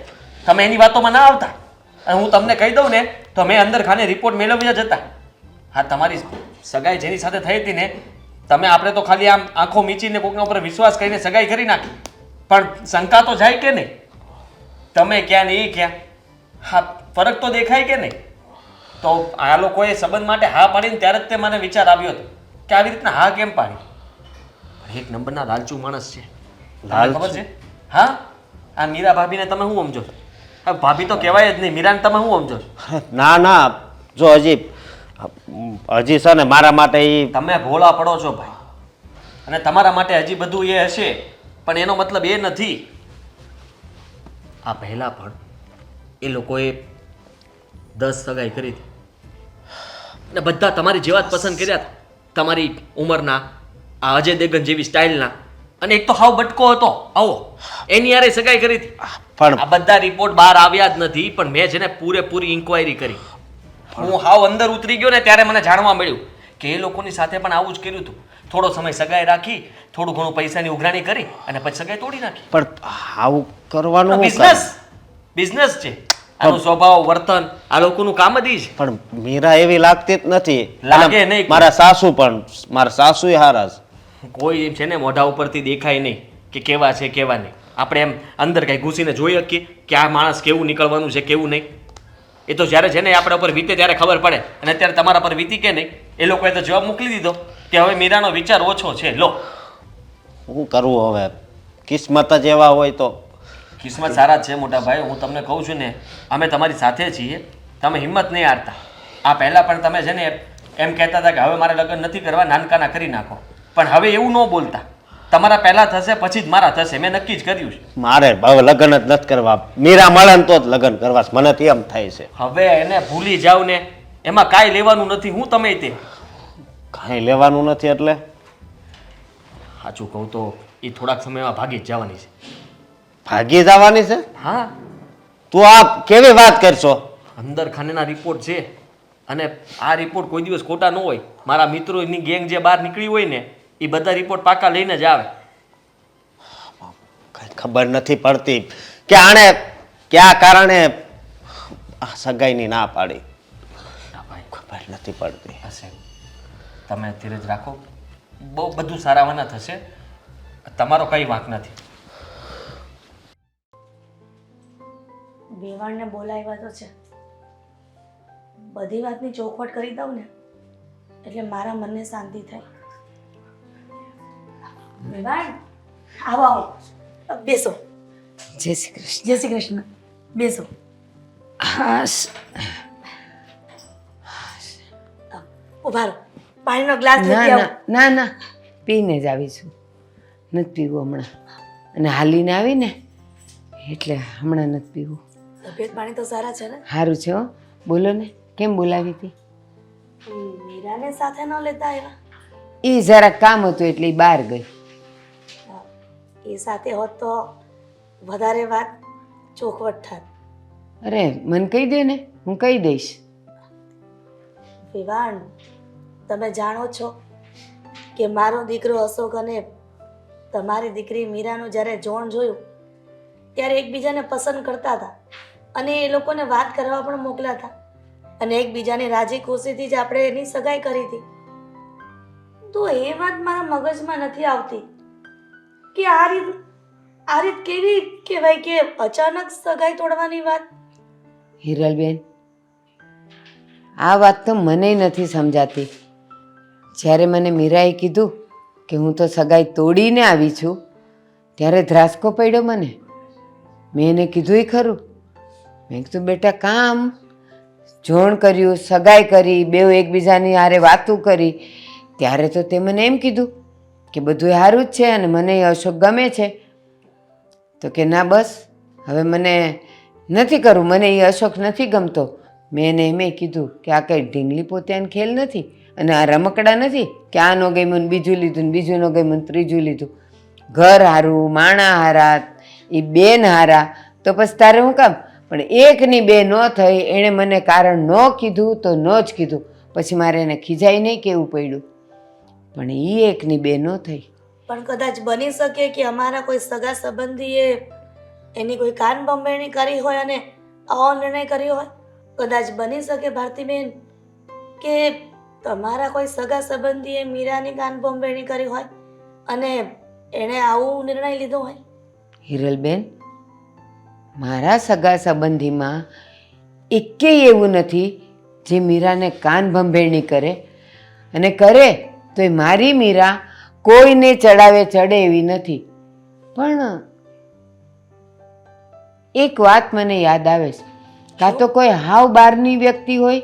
તમે એની વાતોમાં ના આવતા. અને હું તમને કહી દઉં ને તો મેં અંદર ખાને રિપોર્ટ મેળવ્યા જતા. હા, તમારી સગાઈ જેની સાથે થઈ હતી ને, તમે આપણે તો ખાલી આમ આંખો મીચીને કોકના ઉપર વિશ્વાસ કરીને સગાઈ કરી નાખી. પણ શંકા તો જાય કે નહીં? તમે ક્યાં ને એ ક્યાં? હા, ફરક તો દેખાય કે નહીં? તો આ લોકોએ સંબંધ માટે હા પાડીને ત્યારે જ તે મને વિચાર આવ્યો હતો કે આવી રીતના હા કેમ પાડી. પણ એક નંબરના લાલચુ માણસ છે. તમને ખબર છે? હા, આ મીરા ભાભીને તમે શું સમજો છો? હા, ભાભી તો કહેવાય જ નહીં. મીરાને તમે શું સમજો છો? ના ના, જો હજી છે ને મારા માટે એ તમે ભોળા પડો છો ભાઈ, અને તમારા માટે હજી બધું એ હશે પણ એનો મતલબ એ નથી. આ પહેલા પણ એ લોકોએ 10 સગાઈ કરી હતી અને બધા તમારી જેવા જ પસંદ કર્યા હતા. તમારી ઉંમરના, આ અજય દેવગન જેવી સ્ટાઇલના, અને એક તો હાવ બટકો હતો આવો, એની યારે સગાઈ કરી હતી. પણ આ બધા રિપોર્ટ બહાર આવ્યા જ નથી પણ મેં છે ને પૂરેપૂરી ઇન્ક્વાયરી કરી. હું હાવ અંદર ઉતરી ગયો ને ત્યારે મને જાણવા મળ્યું કે એ લોકોની સાથે પણ આવું જ કર્યું હતું. થોડો સમય સગાઈ રાખી, થોડું ઘણું પૈસાની ઉઘરાણી કરી અને પછી સગાઈ તોડી નાખી. પણ આવું કરવાનું શું બિઝનેસ છે. આનો સ્વભાવ, વર્તન, આ લોકોનું કામ જ ઈ છે. પણ મીરા એવી લાગતી જ નથી. લાગે અને નહીં. મારા સાસુ પણ, મારા સાસુય હારા છે. કોઈ એમ છે ને મોઢા ઉપરથી દેખાય નહીં કે કેવા છે કેવા નહીં. આપણે એમ અંદર કઈ ઘૂસીને જોઈ શકીએ કે આ માણસ કેવું નીકળવાનું છે કેવું નહીં? એ તો જ્યારે છે ને આપણા ઉપર વીતે ત્યારે ખબર પડે. અને અત્યારે તમારા પર વીતી કે નહીં એ લોકોએ તો જવાબ મોકલી દીધો કે હવે મીરાનો વિચાર ઓછો છે. લો, શું કરવું હવે? કિસ્મત જ એવા હોય તો. કિસ્મત સારા છે મોટા ભાઈ. હું તમને કહું છું ને, અમે તમારી સાથે છીએ. તમે હિંમત નહીં હારતા. આ પહેલાં પણ તમે છે ને એમ કહેતા હતા કે હવે મારે લગ્ન નથી કરવા, નાનકાના કરી નાખો. પણ હવે એવું ન બોલતા. તમારા પહેલાં થશે પછી જ મારા થશે. મેં નક્કી જ કર્યું છે. મારે હવે લગ્ન જ નથી કરવા. મીરા મળે ને તો જ લગ્ન કરવા છે. મને તો એમ થાય છે. હવે એને ભૂલી જાવ ને, એમાં કાંઈ લેવાનું નથી. હું તમે તે કાંઈ લેવાનું નથી એટલે સાચું કહું તો એ થોડાક સમયમાં ભાગી જ જવાની છે. ભાગી જવાની છે? હા, તું આ કેવી વાત કરશો? અંદર ખાનેના રિપોર્ટ છે અને આ રિપોર્ટ કોઈ દિવસ ખોટા ન હોય. મારા મિત્રોની ગેંગ જે બહાર નીકળી હોય ને એ બધા રિપોર્ટ પાકા લઈને જ આવે. કઈ ખબર નથી પડતી કે આણે કયા કારણે આ સગાઈની ના પાડી. ખબર નથી પડતી. હશે, તમે ધીરજ રાખો. બહુ બધું સારાવાના થશે. તમારો કંઈ વાંક નથી. વેવાણને બોલાવ્યા તો છે. બધી વાતની ચોખવટ કરી દઉં ને એટલે મારા મનને શાંતિ થાય. વેવાણ, આવો આવો, બેસો. જય શ્રી કૃષ્ણ. જય શ્રી કૃષ્ણ. બેસો. ઉભા રહો, પાણીનો ગ્લાસ ના લેતી આવો. ના ના ના, પીને જ આવીશું. નથી પીવું હમણાં, અને હાલીને આવીને એટલે હમણાં નથી પીવું. તબિયત પાણી તો સારા છે ને? સારું છે હો. બોલો ને, કેમ બોલાવી હતી? મીરાને સાથે ન લેતા આવ્યા? એ જરાક કામ હતું એટલે ઈ બહાર ગઈ. એ સાથે હોત તો વધારે વાત ચોખવટ થાત. અરે મને કહી દે ને, હું કહી દઈશ. વિવાન, તમે જાણો છો કે મારો દીકરો અશોક અને તમારી દીકરી મીરાનું જ્યારે જોણ જોયું ત્યારે એકબીજાને પસંદ કરતા હતા અને એ લોકોને વાત કરવા પણ મોકલ્યા હતા અને એકબીજાની રાજી ખુશીથી જ આપણે એની સગાઈ કરી હતી. તો એ વાત મારા મગજમાં નથી આવતી કે આ રીત કેવી કહેવાય કે અચાનક સગાઈ તોડવાની વાત. હિરલબેન, આ વાત તો મને નથી સમજાતી. જ્યારે મને મીરાએ કીધું કે હું તો સગાઈ તોડીને આવી છું ત્યારે ધ્રાસકો પડ્યો મને. મેં એને કીધું ખરું. મેં કીધું બેટા કામ જોણ કર્યું, સગાઈ કરી, બેઉ એકબીજાની હારે વાતું કરી, ત્યારે તો તે મને એમ કીધું કે બધું સારું જ છે અને મને એ અશોક ગમે છે. તો કે ના બસ હવે મને નથી કરવું, મને એ અશોક નથી ગમતો. મેં એને એમ કીધું કે આ કંઈ ઢીંગલી પોત્યાનો ખેલ નથી અને આ રમકડા નથી કે આ ન ગમ્યું ને બીજું લીધું ને બીજું ન ગમ્યું ને ત્રીજું લીધું. ઘર હારું, માણા હારા, એ બેન હારા, તો પછી તારે હું કામ? પણ એકની બે ન થઈ, એણે મને કારણ ન કીધું તો ન જ કીધું. પછી મારે એને ખીજાઈ નહીં કહેવું પડ્યું. પણ એ એકની બે ન થઈ. પણ કદાચ બની શકે કે અમારા કોઈ સગા સંબંધીએ એની કોઈ કાન બંબેણી કરી હોય અને આવો નિર્ણય કર્યો હોય. કદાચ બની શકે ભારતીબેન કે તમારા કોઈ સગા સંબંધીએ મીરાની કાન બંબેણી કરી હોય અને એણે આવું નિર્ણય લીધો હોય. હિરલબેન, મારા સગા સંબંધીમાં એકેય એવું નથી જે મીરાને કાન ભંભેરણી કરે, અને કરે તો એ મારી મીરા કોઈને ચડાવે ચડે એવી નથી. પણ એક વાત મને યાદ આવે છે, કાં તો કોઈ હાવ બહારની વ્યક્તિ હોય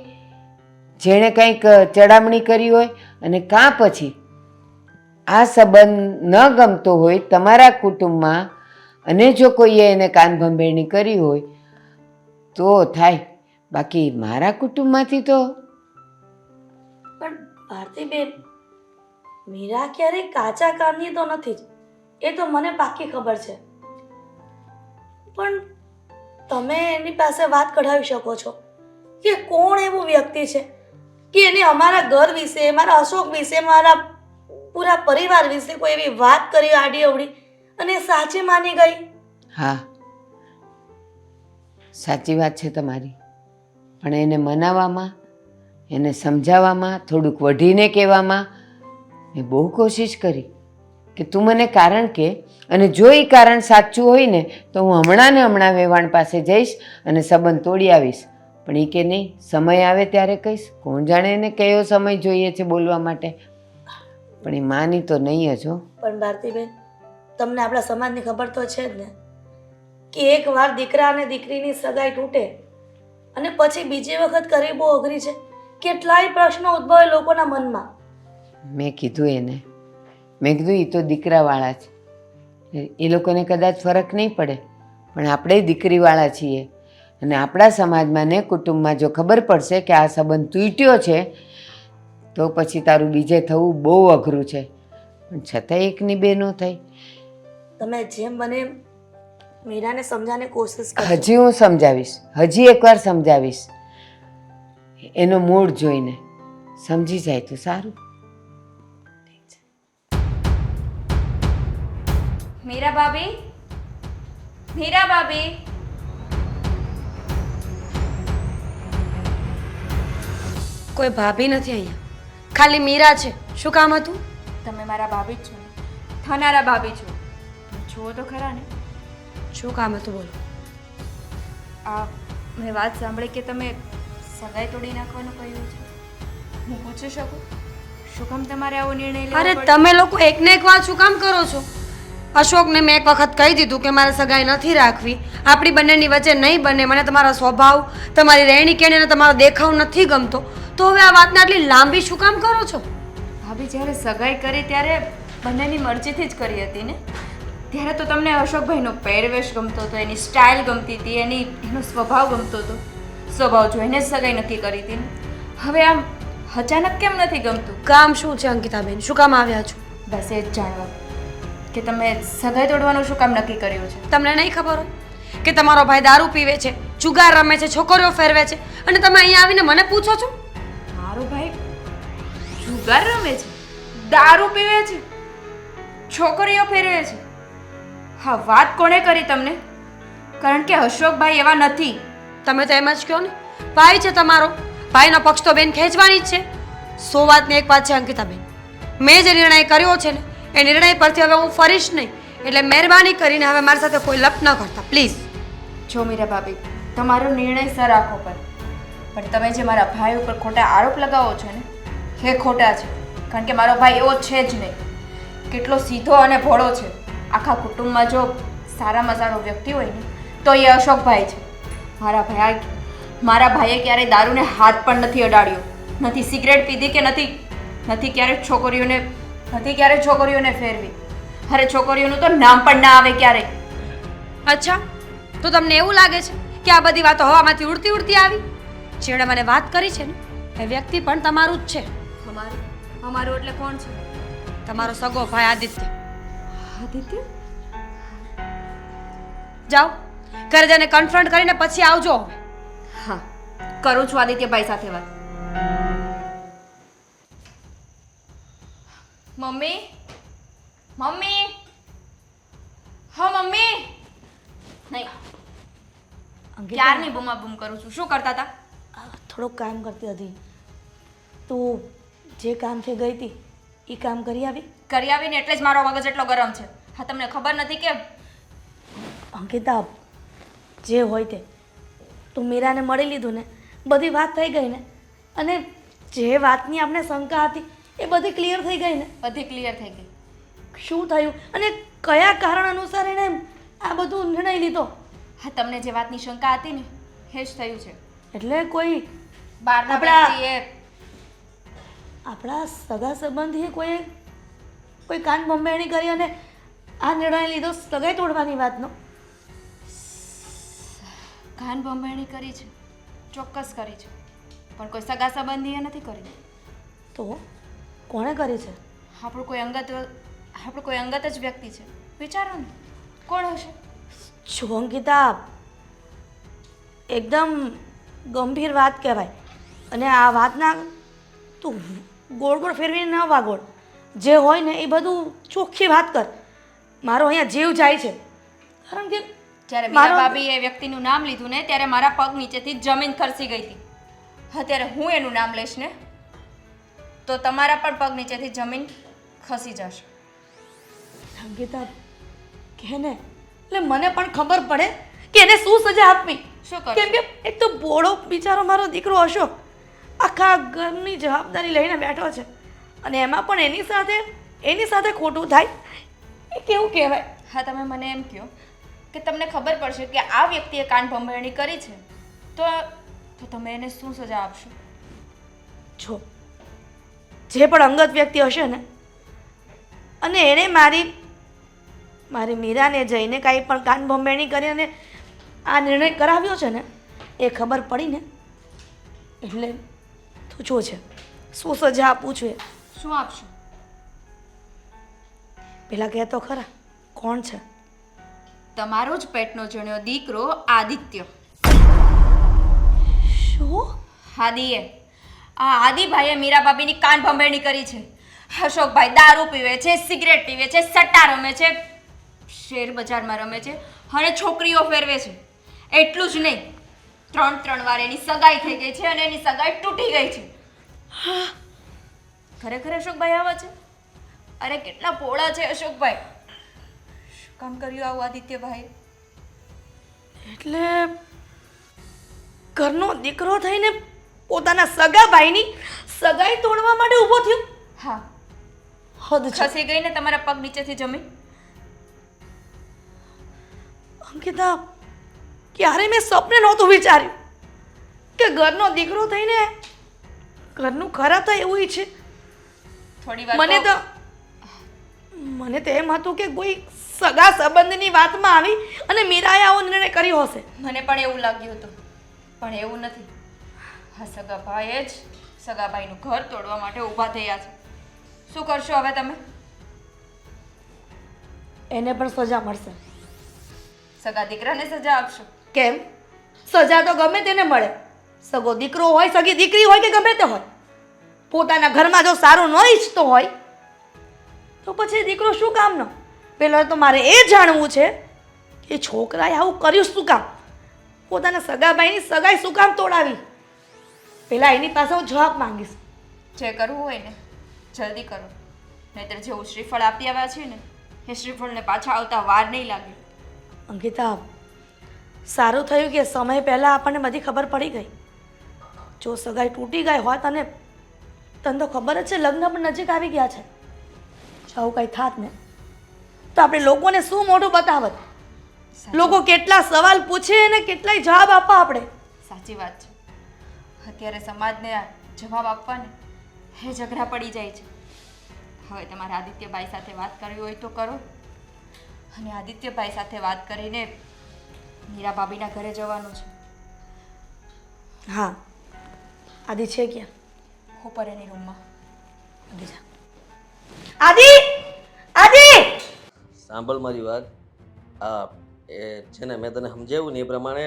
જેણે કંઈક ચડામણી કરી હોય, અને કાં પછી આ સંબંધ ન ગમતો હોય તમારા કુટુંબમાં અને જો કોઈએ એને કાન ભંભેરણી કરી હોય તો થાય. બાકી મારા કુટુંબમાંથી તો. પણ ભારતીબેન, મીરા ક્યારેય કાચા કાનની તો નથી જ, એ તો મને પાકી ખબર છે. પણ તમે એની પાસે વાત કઢાવી શકો છો કે કોણ એવું વ્યક્તિ છે કે એને અમારા ઘર વિશે, મારા અશોક વિશે, મારા પૂરા પરિવાર વિશે કોઈ એવી વાત કરી આડી અવડી અને સાચી માની ગઈ. હા, સાચી વાત છે તમારી. પણ એને મનાવવામાં, એને સમજાવવામાં, થોડુંક વઢીને કહેવામાં મેં બહુ કોશિશ કરી કે તું મને કારણ કે, અને જો એ કારણ સાચું હોય ને તો હું હમણાં ને હમણાં વેવાણ પાસે જઈશ અને સંબંધ તોડી આવીશ. પણ એ કે નહીં, સમય આવે ત્યારે કહીશ. કોણ જાણે એને કયો સમય જોઈએ છે બોલવા માટે. પણ એ માની તો નહીં જ હો. પણ ભારતીબેન, તમને આપણા સમાજની ખબર તો છે જ ને કે એકવાર દીકરા અને દીકરીની સગાઈ તૂટે અને પછી બીજી વખત કરવી બહુ અઘરી છે. કેટલાય પ્રશ્નો ઉદ્ભવે લોકોના મનમાં. મેં કીધું એને, મેં કીધું એ તો દીકરાવાળા છે, એ લોકોને કદાચ ફરક નહીં પડે, પણ આપણે દીકરીવાળા છીએ અને આપણા સમાજમાં ને કુટુંબમાં જો ખબર પડશે કે આ સંબંધ તૂટ્યો છે તો પછી તારું બીજે થવું બહુ અઘરું છે. પણ છતાં એકની બે ન થઈ. તમે જેમ બને એમ મીરાને સમજાવવાની કોશિશ કરજો. હજી હું સમજાવીશ, હજી એકવાર સમજાવીશ. એનો મૂડ જોઈને સમજી જાય તો સારું. મીરા ભાભી, મીરા ભાભી. કોઈ ભાભી નથી અહીંયા, ખાલી મીરા છે. શું કામ હતું? તમે મારા ભાભી જ છો ને, થનારા ભાભી છો. જુઓ તો ખરા ને. શું કામ હતું બોલો. આ મેં વાત સાંભળી કે તમે સગાઈ તોડી નાખવાનું કહ્યું છે. હું પૂછી શકું શું કામ તમારે આવો નિર્ણય લેવો અરે પડ્યો? તમે લોકો એકને એક વાત શું કામ કરો છો? અશોકને મેં એક વખત કહી દીધું કે મારે સગાઈ નથી રાખવી, આપણી બંનેની વચ્ચે નહીં બને, મને તમારો સ્વભાવ, તમારી રહેણી કહેણી અને તમારો દેખાવ નથી ગમતો, તો હવે આ વાતને આટલી લાંબી શું કામ કરો છો? ભાભી જ્યારે સગાઈ કરી ત્યારે બંનેની મરજીથી જ કરી હતી ને. ત્યારે તો તમને અશોકભાઈનો પહેરવેશ ગમતો હતો, એની સ્ટાઇલ ગમતી હતી, એનો સ્વભાવ ગમતો હતો. સ્વભાવ જોઈને જ સગાઈ નક્કી કરી હતી ને. હવે આમ અચાનક કેમ નથી ગમતું? કામ શું છે અંકિતાબેન? શું કામ આવ્યા છો? બસ એ જ જાણવા કે તમે સગાઈ તોડવાનું શું કામ નક્કી કર્યું છે. તમને નહીં ખબર હોય કે તમારો ભાઈ દારૂ પીવે છે, જુગાર રમે છે, છોકરીઓ ફેરવે છે, અને તમે અહીંયા આવીને મને પૂછો છો? મારો ભાઈ જુગાર રમે છે, દારૂ પીવે છે, છોકરીઓ ફેરવે છે. હા, વાત કોણે કરી તમને? કારણ કે અશોકભાઈ એવા નથી. તમે તો એમ જ કહો ને, ભાઈ છે તમારો, ભાઈનો પક્ષ તો બેન ખેંચવાની જ છે. 100 વાતની એક વાત છે અંકિતાબેન, મેં જે નિર્ણય કર્યો છે ને એ નિર્ણય પરથી હવે હું ફરીશ નહીં. એટલે મહેરબાની કરીને હવે મારી સાથે કોઈ લપ ન કરતા પ્લીઝ. જો મીરા ભાભી, તમારો નિર્ણય સર રાખો પણ તમે જે મારા ભાઈ ઉપર ખોટા આરોપ લગાવો છો ને એ ખોટા છે. કારણ કે મારો ભાઈ એવો છે જ નહીં. કેટલો સીધો અને ભોળો છે. આખા કુટુંબમાં જો સારામાં સારો વ્યક્તિ હોય ને તો એ અશોકભાઈ છે. મારા ભાઈએ ક્યારેય દારૂને હાથ પણ નથી અડાડ્યો, નથી સિગરેટ પીધી કે નથી ક્યારેય છોકરીઓને ફેરવી. અરે છોકરીઓનું તો નામ પણ ના આવે ક્યારેય. અચ્છા, તો તમને એવું લાગે છે કે આ બધી વાતો હવામાંથી ઉડતી ઉડતી આવી? જેણે મને વાત કરી છે ને એ વ્યક્તિ પણ તમારું જ છે. અમારું એટલે કોણ છે? તમારો સગો ભાઈ આદિત્ય. આદિત્ય? જાઓ ઘરે જઈને કન્ફ્રન્ટ કરીને પછી આવજો. હા, કરું છું આદિત્યભાઈ સાથે વાત. મમ્મી, હા મમ્મી. નહીં, ક્યારની બૂમાબૂમ કરું છું. શું કરતા હતા? થોડુંક કામ કરતી હતી. તું જે કામથી ગઈ હતી એ કામ કરી આવીને એટલે જ મારો મગજ એટલો ગરમ છે. હા, તમને ખબર નથી કે અંકિતા, જે હોય તે તું મીરાને મળી લીધું ને, બધી વાત થઈ ગઈ ને, અને જે વાતની આપણે શંકા હતી એ બધી ક્લિયર થઈ ગઈ ને? બધી ક્લિયર થઈ ગઈ. શું થયું અને કયા કારણ અનુસાર એણે આ બધું નિર્ણય લીધો? હા, તમને જે વાતની શંકા હતી ને એ જ થયું છે. એટલે કોઈ બહારના આપણા વ્યક્તિએ આપણા સગા સંબંધીએ કોઈ કાન બંબેણી કરી અને આ નિર્ણય લીધો સગાઈ તોડવાની વાતનો? કાન બંબાણી કરી છે, ચોક્કસ કરી છે, પણ કોઈ સગા સંબંધીએ નથી કરી. તો કોણે કરી છે? આપણું કોઈ અંગત જ વ્યક્તિ છે. વિચારો ને, કોણ હશે? જો અંકિતા, એકદમ ગંભીર વાત કહેવાય, અને આ વાતના તું ગોળ ગોળ ફેરવીને ન વાગોળ. જે હોય ને એ બધું ચોખ્ખી વાત કર. મારો અહીંયા જીવ જાય છે, કારણ કે જ્યારે મીરા ભાભીએ એ વ્યક્તિનું નામ લીધું ને ત્યારે મારા પગ નીચેથી જમીન ખરસી ગઈ હતી. અત્યારે હું એનું નામ લઈશ ને તો તમારા પણ પગ નીચેથી જમીન ખસી જશે. અંકિતા, કે ને એટલે મને પણ ખબર પડે કે એને શું સજા આપવી. શું કરું? કેમ કે એક તો બોળો બિચારો મારો દીકરો અશોક આખા ઘરની જવાબદારી લઈને બેઠો છે, અને એમાં પણ એની સાથે ખોટું થાય એ કેવું કહેવાય? હા, તમે મને એમ કહો કે તમને ખબર પડશે કે આ વ્યક્તિએ કાન ભંભેરણી કરી છે તો તમે એને શું સજા આપશો? જો જે પણ અંગત વ્યક્તિ હશે ને, અને એણે મારી મીરાને જઈને કાંઈ પણ કાન ભંભેરણી કરી અને આ નિર્ણય કરાવ્યો છે ને, એ ખબર પડી ને એટલે તું જો છે શું સજા આપું છું. શું આપશો? પેલા કહેતો ખરા કોણ છે? તમારો જ પેટનો જણ્યો દીકરો આદિત્ય. શું? આદિભાઈએ મીરા ભાભીની કાન ભંભેરણી કરી છે. અશોકભાઈ દારૂ પીવે છે, સિગરેટ પીવે છે, સટ્ટા રમે છે, શેર બજારમાં રમે છે અને છોકરીઓ ફેરવે છે. એટલું જ નહીં, 3 વાર એની સગાઈ થઈ ગઈ છે અને એની સગાઈ તૂટી ગઈ છે. ખરેખર અશોકભાઈ આવા છે? અરે કેટલા ભોળા છે અશોકભાઈ. શું કામ કર્યું આવું આદિત્યભાઈ? એટલે ઘરનો દીકરો થઈને પોતાના સગા ભાઈની સગાઈ તોડવા માટે ઊભો થયો? હા, હદ છે. ખસી ગઈ ને તમારા પગ નીચેથી જમીન. અંકિતા, ક્યારે મેં સપને નહોતું વિચાર્યું કે ઘરનો દીકરો થઈને ઘરનું ખરાબ થાય એવું છે. થોડી વાર મને તો એમ હતું કે કોઈ સગા સંબંધની વાતમાં આવી અને મીરાએ આવો નિર્ણય કર્યો હશે. મને પણ એવું લાગ્યું હતું, પણ એવું નથી. આ સગા ભાઈએ જ સગા ભાઈનું ઘર તોડવા માટે ઊભા થયા છે. શું કરશો હવે તમે? એને પણ સજા મળશે. સગા દીકરાને સજા આપશો? કેમ? સજા તો ગમે તેને મળે. સગો દીકરો હોય, સગી દીકરી હોય કે ગમે તે હોય, પોતાના ઘરમાં જો સારું ન ઈચ્છતો હોય તો પછી દીકરો શું કામનો? પહેલાં તો મારે એ જાણવું છે કે છોકરાએ આવું કર્યું શું કામ? પોતાના સગાભાઈની સગાઈ શું કામ તોડાવી? પહેલાં એની પાસે હું જવાબ માંગીશ. જે કરવું હોય ને જલ્દી કરો, નહીતર જેવું શ્રીફળ આપી આવ્યા છે ને એ શ્રીફળને પાછા આવતા વાર નહીં લાગે. અંકિતા, સારું થયું કે સમય પહેલાં આપણને બધી ખબર પડી ગઈ. જો સગાઈ તૂટી ગઈ હોત અને તને તો ખબર જ છે લગ્ન પણ નજીક આવી ગયા છે, જો આવું કંઈ થાત ને તો આપણે લોકોને શું મોઢું બતાવત? લોકો કેટલા સવાલ પૂછે અને કેટલાય જવાબ આપવા આપણે. સાચી વાત છે. અત્યારે સમાજને જવાબ આપવાને એ ઝઘડા પડી જાય છે. હવે તમારે આદિત્યભાઈ સાથે વાત કરવી હોય તો કરો, અને આદિત્યભાઈ સાથે વાત કરીને મીરા ભાભીના ઘરે જવાનું છે. હા, આદિ છે ક્યાં? ઉપર એની રૂમમાં. આદિ જા. આદિ! આદિ! સાંભળ મારી વાત. આ એ છે ને, મેં તને સમજાવ્યું ને એ પ્રમાણે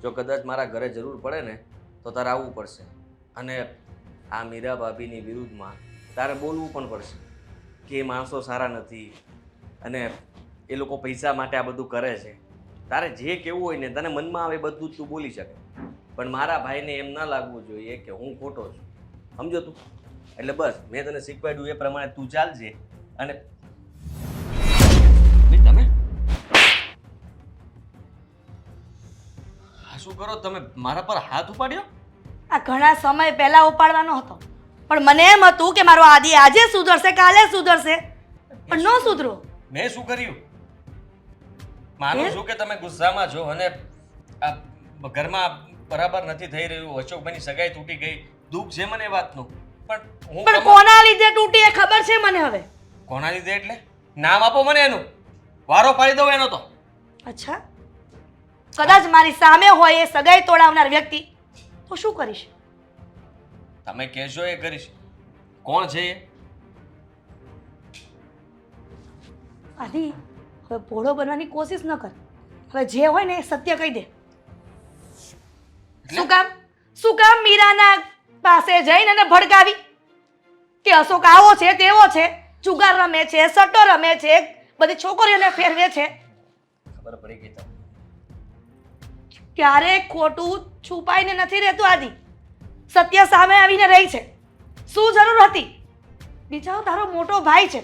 જો કદાચ મારા ઘરે જરૂર પડે ને તો તારે આવવું પડશે. અને આ મીરા ભાભીની વિરુદ્ધમાં તારે બોલવું પણ પડશે કે એ માણસો સારા નથી અને એ લોકો પૈસા માટે આ બધું કરે છે. તારે જે કહેવું હોય ને તને મનમાં આવે બધું જ તું બોલી શકે, પણ મારા ભાઈને એમ ના લાગવું જોઈએ કે હું ખોટો છું. સમજો તું? એટલે બસ મેં તને શીખવાડ્યું એ પ્રમાણે તું ચાલજે. અને તમે શું કરો? તમે મારા પર હાથ ઉપાડ્યો? આ ઘણા સમય પહેલા ઉપાડવાનો હતો, પણ મને એમ હતું કે મારો આદિ આજે સુધરશે, કાલે સુધરશે, પણ ન સુધરો. મેં શું કર્યું? માનું છું કે તમે ગુસ્સામાં છો અને આ ઘરમાં બરાબર નથી થઈ રહ્યું. અશોકભાઈની સગાઈ તૂટી ગઈ, દુઃખ છે મને એ વાતનું, પણ કોના લીધે તૂટી એ ખબર છે મને હવે. કોના લીધે એટલે નામ આપો મને એનું, વારો પાડી દઉં એનો તો. અચ્છા, કદાચ મારી સામે હોય એ સગાઈ તોડાવનાર વ્યક્તિ, તો શું કરીશ? તમે કહેશો એ કરીશ. કોણ છે એ? આદિ, હવે ભોળો બનવાની કોશિશ ન કર. હવે જે હોય ને એ સત્ય કહી દે. શું કામ? શું કામ મીરાના પાસે જઈને એને ભડકાવી કે અશોક આવો છે, તેવો છે, જુગાર રમે છે, સટ્ટો રમે છે, બધી છોકરીઓને ફેરવે છે? ખબર પડી ગઈ તમને. ક્યારેય ખોટું છુપાઈને નથી રહેતું આદિ, સત્ય સામે આવીને રહી છે. શું જરૂર હતી? બિચારો તારો મોટો ભાઈ છે,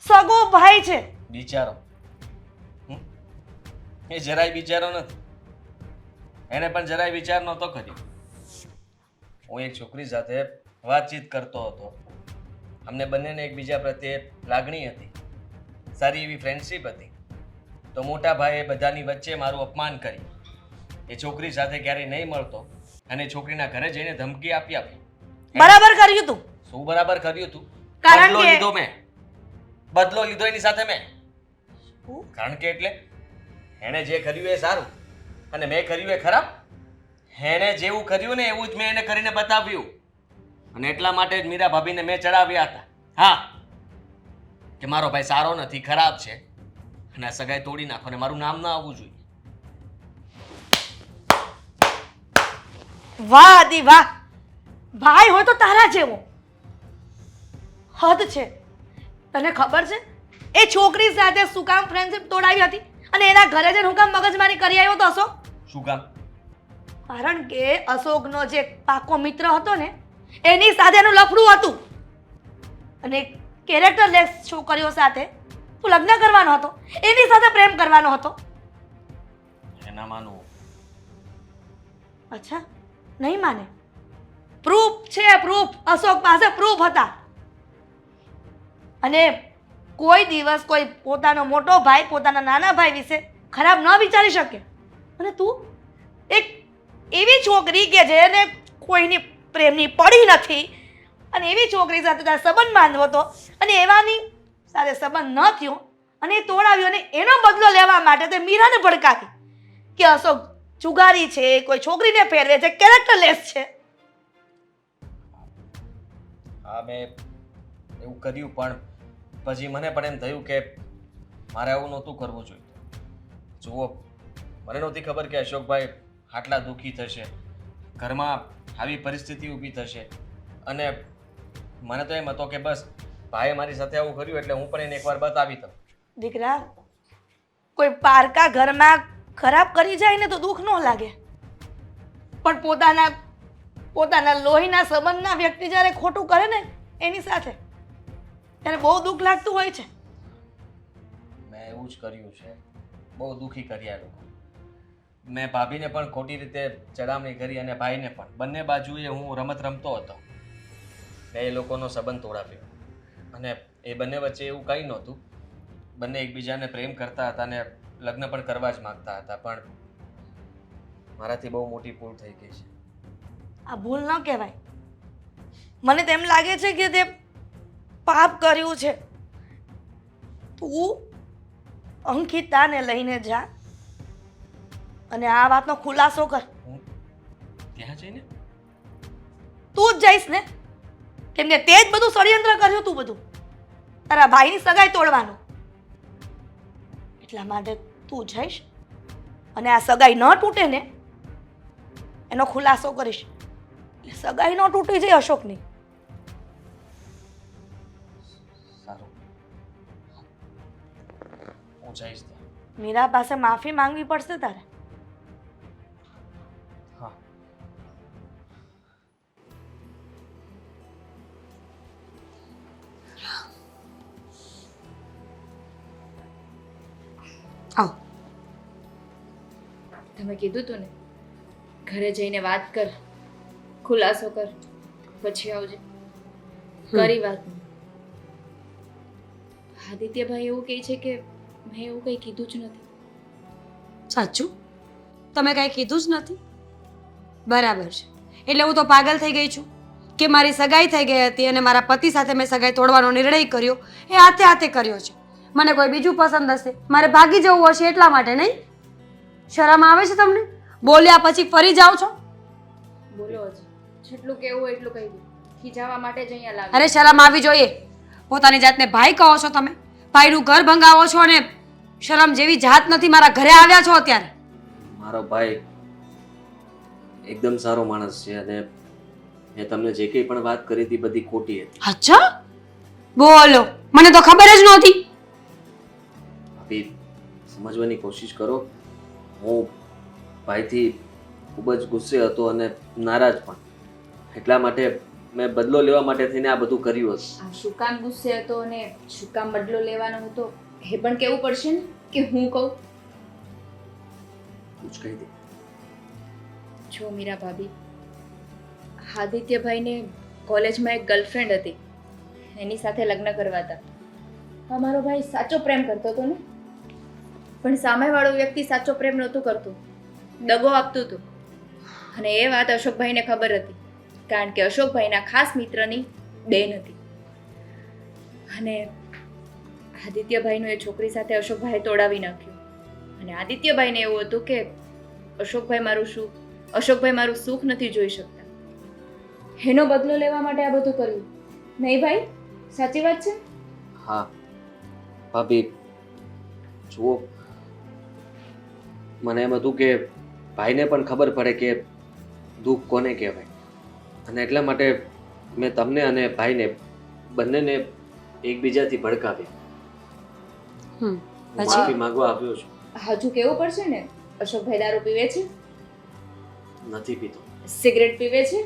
સગો ભાઈ છે. બિચારો? એ જરાય બિચારો નથી. એને પણ જરાય વિચાર નહોતો કર્યો. હું એક છોકરી સાથે વાતચીત કરતો હતો. અમને બંનેને એકબીજા પ્રત્યે લાગણી હતી, સારી એવી ફ્રેન્ડશીપ હતી. તો મોટા ભાઈએ બધાની વચ્ચે મારું અપમાન કરી. એ છોકરી સાથે ક્યારેય નહીં મળતો અને છોકરીના ઘરે જઈને ધમકી આપી. બરાબર કર્યું તું. શું બરાબર કર્યું તું? કારણ બદલો કે- લીધો મેં. બદલો લીધો એની સાથે મેં. કારણ કે એટલે એણે જે કર્યું એ સારું અને મેં કર્યું એ ખરાબ. એણે જેવું કર્યું ને એવું જ મેં એને કરીને બતાવ્યું, અને એટલા માટે જ મીરા ભાભીને મેં ચડાવ્યા હતા. હા, કે મારો ભાઈ સારો નથી, ખરાબ છે, અને આ સગાઈ તોડી નાખો ને મારું નામ ના આવવું જોઈએ. વાહ આદિ વાહ, ભાઈ હોય તો તારા જેવો. હદ છે. તને ખબર છે એ છોકરી સાથે શું કામ ફ્રેન્ડશિપ તોડાવી હતી અને એના ઘરે જઈને હું કામ મગજમારી કરી આવ્યો તો અશોક? શું કામ? કારણ કે અશોકનો જે પાકો મિત્ર હતો ને એની સાથેનું લફડું હતું, અને કેરેક્ટરલેસ છોકરીઓ સાથે તું લગ્ન કરવાનો હતો, એની સાથે પ્રેમ કરવાનો હતો. એના માનવું. અચ્છા, નહીં માને? પ્રૂફ છે, પ્રૂફ. અશોક પાસે પ્રૂફ હતા. અને કોઈ દિવસ કોઈ પોતાનો મોટો ભાઈ પોતાના નાના ભાઈ વિશે ખરાબ ન વિચારી શકે. અને તું એક એવી છોકરી કે જેને કોઈની પ્રેમની પડી નથી અને એવી છોકરી સાથે તારે સંબંધ બાંધવો હતો અને એવાની સાથે સંબંધ ન થયો અને એ તોડાવ્યો અને એનો બદલો લેવા માટે તે મીરાને ભડકાવી કે અશોક જુગારી છે, કોઈ છોકરીને ફેરવે છે, કેરેક્ટરલેસ છે. હા મેં એવું કર્યું, પણ પછી મને પણ એમ થયું કે મારે આવું નહોતું કરવું જોઈએ. જુઓ, મને નહોતી ખબર કે અશોકભાઈ આટલા દુઃખી થશે, ઘરમાં આવી પરિસ્થિતિ ઊભી થશે. અને મને તો એમ હતો કે બસ ભાઈએ મારી સાથે આવું કર્યું એટલે હું પણ એને એકવાર બતાવી દઉં. દીકરા, કોઈ પારકા ઘરમાં ખરાબ કરી જાય ને તો દુઃખ ન લાગે, પણ પોતાના લોહીના સંબંધના વ્યક્તિ જ્યારે ખોટું કરે ને એની સાથે ત્યારે બહુ દુઃખ લાગતું હોય છે. મેં એવું જ કર્યું છે, બહુ દુઃખી કર્યા લોકો. મેં ભાભીને પણ ખોટી રીતે ચડામણી કરી અને ભાઈને પણ. બંને બાજુએ હું રમત રમતો હતો. મેં એ લોકોનો સંબંધ તોડાવ્યો અને એ બંને વચ્ચે એવું કંઈ નહોતું. બંને એકબીજાને પ્રેમ કરતા હતા અને લગ્ન પણ કરવા જ માગતા હતા, પણ મારાથી બહુ મોટી ભૂલ થઈ ગઈ છે. આ ભૂલ ન કહેવાય. મને તેમ લાગે છે કે તે પાપ કર્યું છે. તું અંકિતાને લઈને જા અને આ વાતનો ખુલાસો કર. હું ત્યાં જઈને તું જ જઈશ ને, કેમ કે તે જ બધું ષડયંત્ર કર્યું તું, બધું તારા ભાઈની સગાઈ તોડવાનું. એટલા માટે તું જઈશ અને આ સગાઈ ન તૂટે ને એનો ખુલાસો કરીશ. એટલે સગાઈ ન તૂટી જાય અશોકની. સારું, હું જઈશ ત્યાં. મીરા પાસે માફી માંગવી પડશે તારે. હા. આવ. તમે કીધું તું ને ઘરે જઈને વાત કર, ખુલાસો કર, પછી આવજે. કરી વાત. આદિત્યભાઈ એવું કહે છે કે મેં એવું કંઈ કીધું જ નથી. સાચું? તમે કાંઈ કીધું જ નથી? બરાબર છે. એટલે હું તો પાગલ થઈ ગઈ છું કે મારી સગાઈ થઈ ગઈ હતી અને મારા પતિ સાથે મેં સગાઈ તોડવાનો નિર્ણય કર્યો. એ હાથે હાથે કર્યો છે. મને કોઈ બીજું પસંદ હશે, મારે ભાગી જવું હશે એટલા માટે નહીં? શરમ આવે છે તમને? બોલ્યા પછી ફરી જાઓ છો? બોલો જ, જેટલું કેવું હોય એટલું કહી દઉં. ખીજાવા માટે જ અહીંયા લાગે. અરે શરમ આવી જોઈએ. પોતાની જાતને ભાઈ કહો છો તમે, ભાઈનું ઘર ભંગાવો છો અને શરમ જેવી જાત નથી. મારા ઘરે આવ્યા છો અત્યારે. મારો ભાઈ એકદમ સારો માણસ છે અને મેં તમને જે કંઈ પણ વાત કરી હતી બધી ખોટી હતી. અચ્છા? બોલો, મને તો ખબર જ નહોતી. ભાભી, સમજવાની કોશિશ કરો. હું ભાઈથી ખૂબ જ ગુસ્સે હતો અને નારાજ પણ. એટલા માટે મેં બદલો લેવા માટે થઈને આ બધું કર્યું હતું. આ શું કામ ગુસ્સે હતો અને શું કામ બદલો લેવાનો હતો એ પણ કેવું પડશે ને કે હું કહું. તું જ કહી દે. જો મીરા ભાભી, આદિત્યભાઈને કોલેજમાં એક ગર્લફ્રેન્ડ હતી, એની સાથે લગ્ન કરવા હતા. અમારો ભાઈ સાચો પ્રેમ કરતો હતો ને, પણ સામેવાળો વ્યક્તિ સાચો પ્રેમ નહોતું કરતું, દગો આપતું હતું. અને એ વાત અશોકભાઈને ખબર હતી, કારણ કે અશોકભાઈના ખાસ મિત્રની બેન હતી. અને આદિત્યભાઈનું એ છોકરી સાથે અશોકભાઈએ તોડાવી નાખ્યું. અને આદિત્યભાઈને એવું હતું કે અશોકભાઈ મારું સુખ નથી જોઈ શકતા. એનો બદલો લેવા માટે આ બધું કર્યું. નહીં ભાઈ, સાચી વાત છે? હા ભાભી, જુઓ, મને એમ હતું કે ભાઈને પણ ખબર પડે કે દુઃખ કોને કહેવાય. અને એટલા માટે મેં તમને અને ભાઈને બંનેને એકબીજાથી ભડકાવ્યા. હું માફી માંગવા આવ્યો છું. હજુ કેવું પડશે ને, અશોકભાઈ દારૂ પીવે છે? નથી પીતો. સિગરેટ પીવે છે?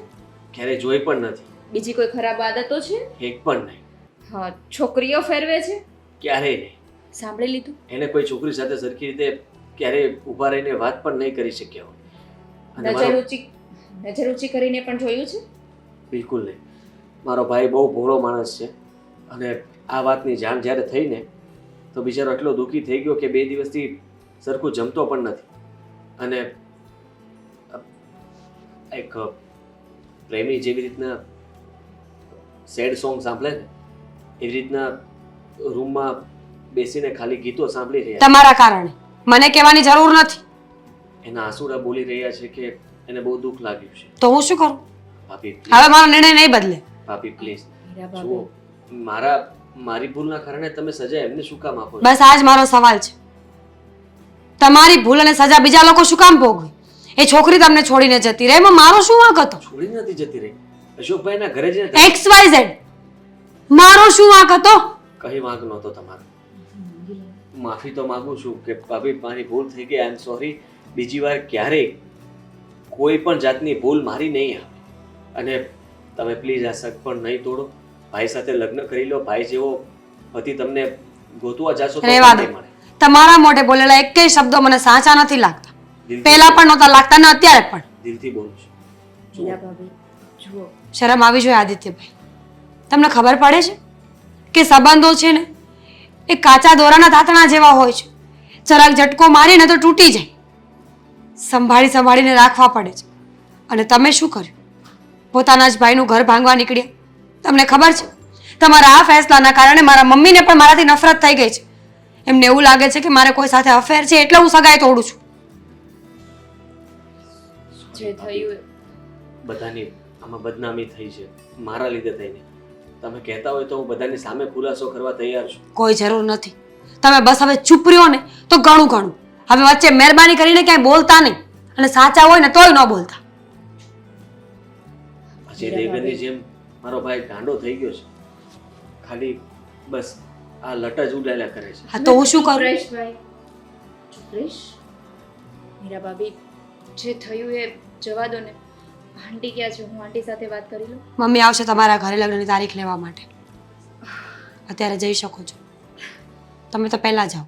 ક્યારેય જોઈ પણ નથી. બીજી કોઈ ખરાબ આદતો છે? એક પણ નહીં. હા, છોકરીઓ ફેરવે છે? ક્યારેય નહીં. સાંભળી લીધું? એને કોઈ છોકરી સાથે સરખી રીતે ક્યારેય ઊભા રહીને વાત પણ નહીં કરી શક્યા હોય. અને નજર ઊંચી કરીને પણ જોયું છે? બિલકુલ નહીં. મારો ભાઈ બહુ ભોળો માણસ છે અને આ વાતની જાણ જ્યારે થઈ ને તો બિચારો એટલો દુઃખી થઈ ગયો કે 2 દિવસથી સરખું જમતો પણ નથી. અને એક પ્રેમી જેવી રીતના સેડ સોંગ સાંભળે ને એવી રીતના રૂમમાં બેસીને ખાલી ગીતો સાંભળી રહ્યા તમારા કારણે મને કહેવાની જરૂર નથી. છે. એના આંસુડા બોલી રહ્યા છે કે એને બહુ દુઃખ લાગ્યું છે. તો હું શું કરું? ભાભી હવે મારો નિર્ણય નહીં બદલે. ભાભી પ્લીઝ જુઓ, મારી ભૂલના કારણે તમે સજા એમને શું કામ આપો છો? બસ આ જ મારો સવાલ છે. તમારી ભૂલ અને સજા બીજા લોકો શું કામ ભોગવે? એ છોકરી તમને છોડીને જતી રહે, એમાં મારો શું વાંક હતો? છોડી નથી જતી રહી. અશોકભાઈના ઘરે જઈને XYZ મારો શું વાંક હતો? કઈ વાંક નહોતો તમારો. માફી તો માંગુ છું કે ભાભી મારી ભૂલ થઈ ગઈ. આઈ એમ સોરી. બીજી વાર ક્યારેય કોઈ પણ જાતની ભૂલ મારી નહીં આવે. અને તમે પ્લીઝ આ સગપણ નહીં તોડો. ભાઈ સાથે લગ્ન કરી લો. ભાઈ જેવો પતિ તમને ગોતવા જાશો તો રહેવા પણ દો. નહીં મળે. તમારા મોઢે બોલેલા એકેય શબ્દો મને સાચા નથી લાગતા. દિલથી પહેલા પણ નહોતા લાગતા ને અત્યારે પણ. દિલથી બોલું છું. જુઓ, મીરા ભાભી જુઓ, શરમ આવી જોઈએ આદિત્યભાઈ. તમને ખબર પડે છે કે સંબંધો છે ને એ કાચા દોરાના તાતણા જેવા હોય છે. જરાક ઝટકો મારીને તો તૂટી જાય. સંભાળીને રાખવા પડે છે. અને તમે શું કર્યું? પોતાના જ ભાઈનું ઘર ભાંગવા નીકળ્યા. તમને ખબર છે તમારા આ ફેસલાના કારણે મારા મમ્મીને પણ મારાથી નફરત થઈ ગઈ છે. એમને એવું લાગે છે કે મારે કોઈ સાથે અફેર છે એટલે હું સગાઈ તોડું છું. જે થયું બધાની આમાં બદનામી થઈ છે મારા લીધે થઈને. તમે કહેતા હોય તો હું બધાની સામે ખુલાસો કરવા તૈયાર છું. કોઈ જરૂર નથી. તમે બસ હવે ચૂપ રહ્યો ને તો ઘણું ઘણું. હવે વચ્ચે મહેરબાની કરીને ક્યાંય બોલતા નહીં. અને સાચા હોય ને તોય ન બોલતા. અજય દેવગનની જેમ મારો ભાઈ ગાંડો થઈ ગયો છે. ખાલી બસ આ લટ જ ઉડાડ્યા કરે છે. હા તો હું શું કરું? ભાઈ ચૂપ રહીશ. મીરા ભાભી જે થયું એ જવા દો ને. આંટી ક્યાં છે? હું આંટી સાથે વાત કરી લઉં. મમ્મી આવશે તમારા ઘરે લગ્નની તારીખ લેવા માટે. અત્યારે જઈ શકો છો. તમે તો પહેલા જાઓ.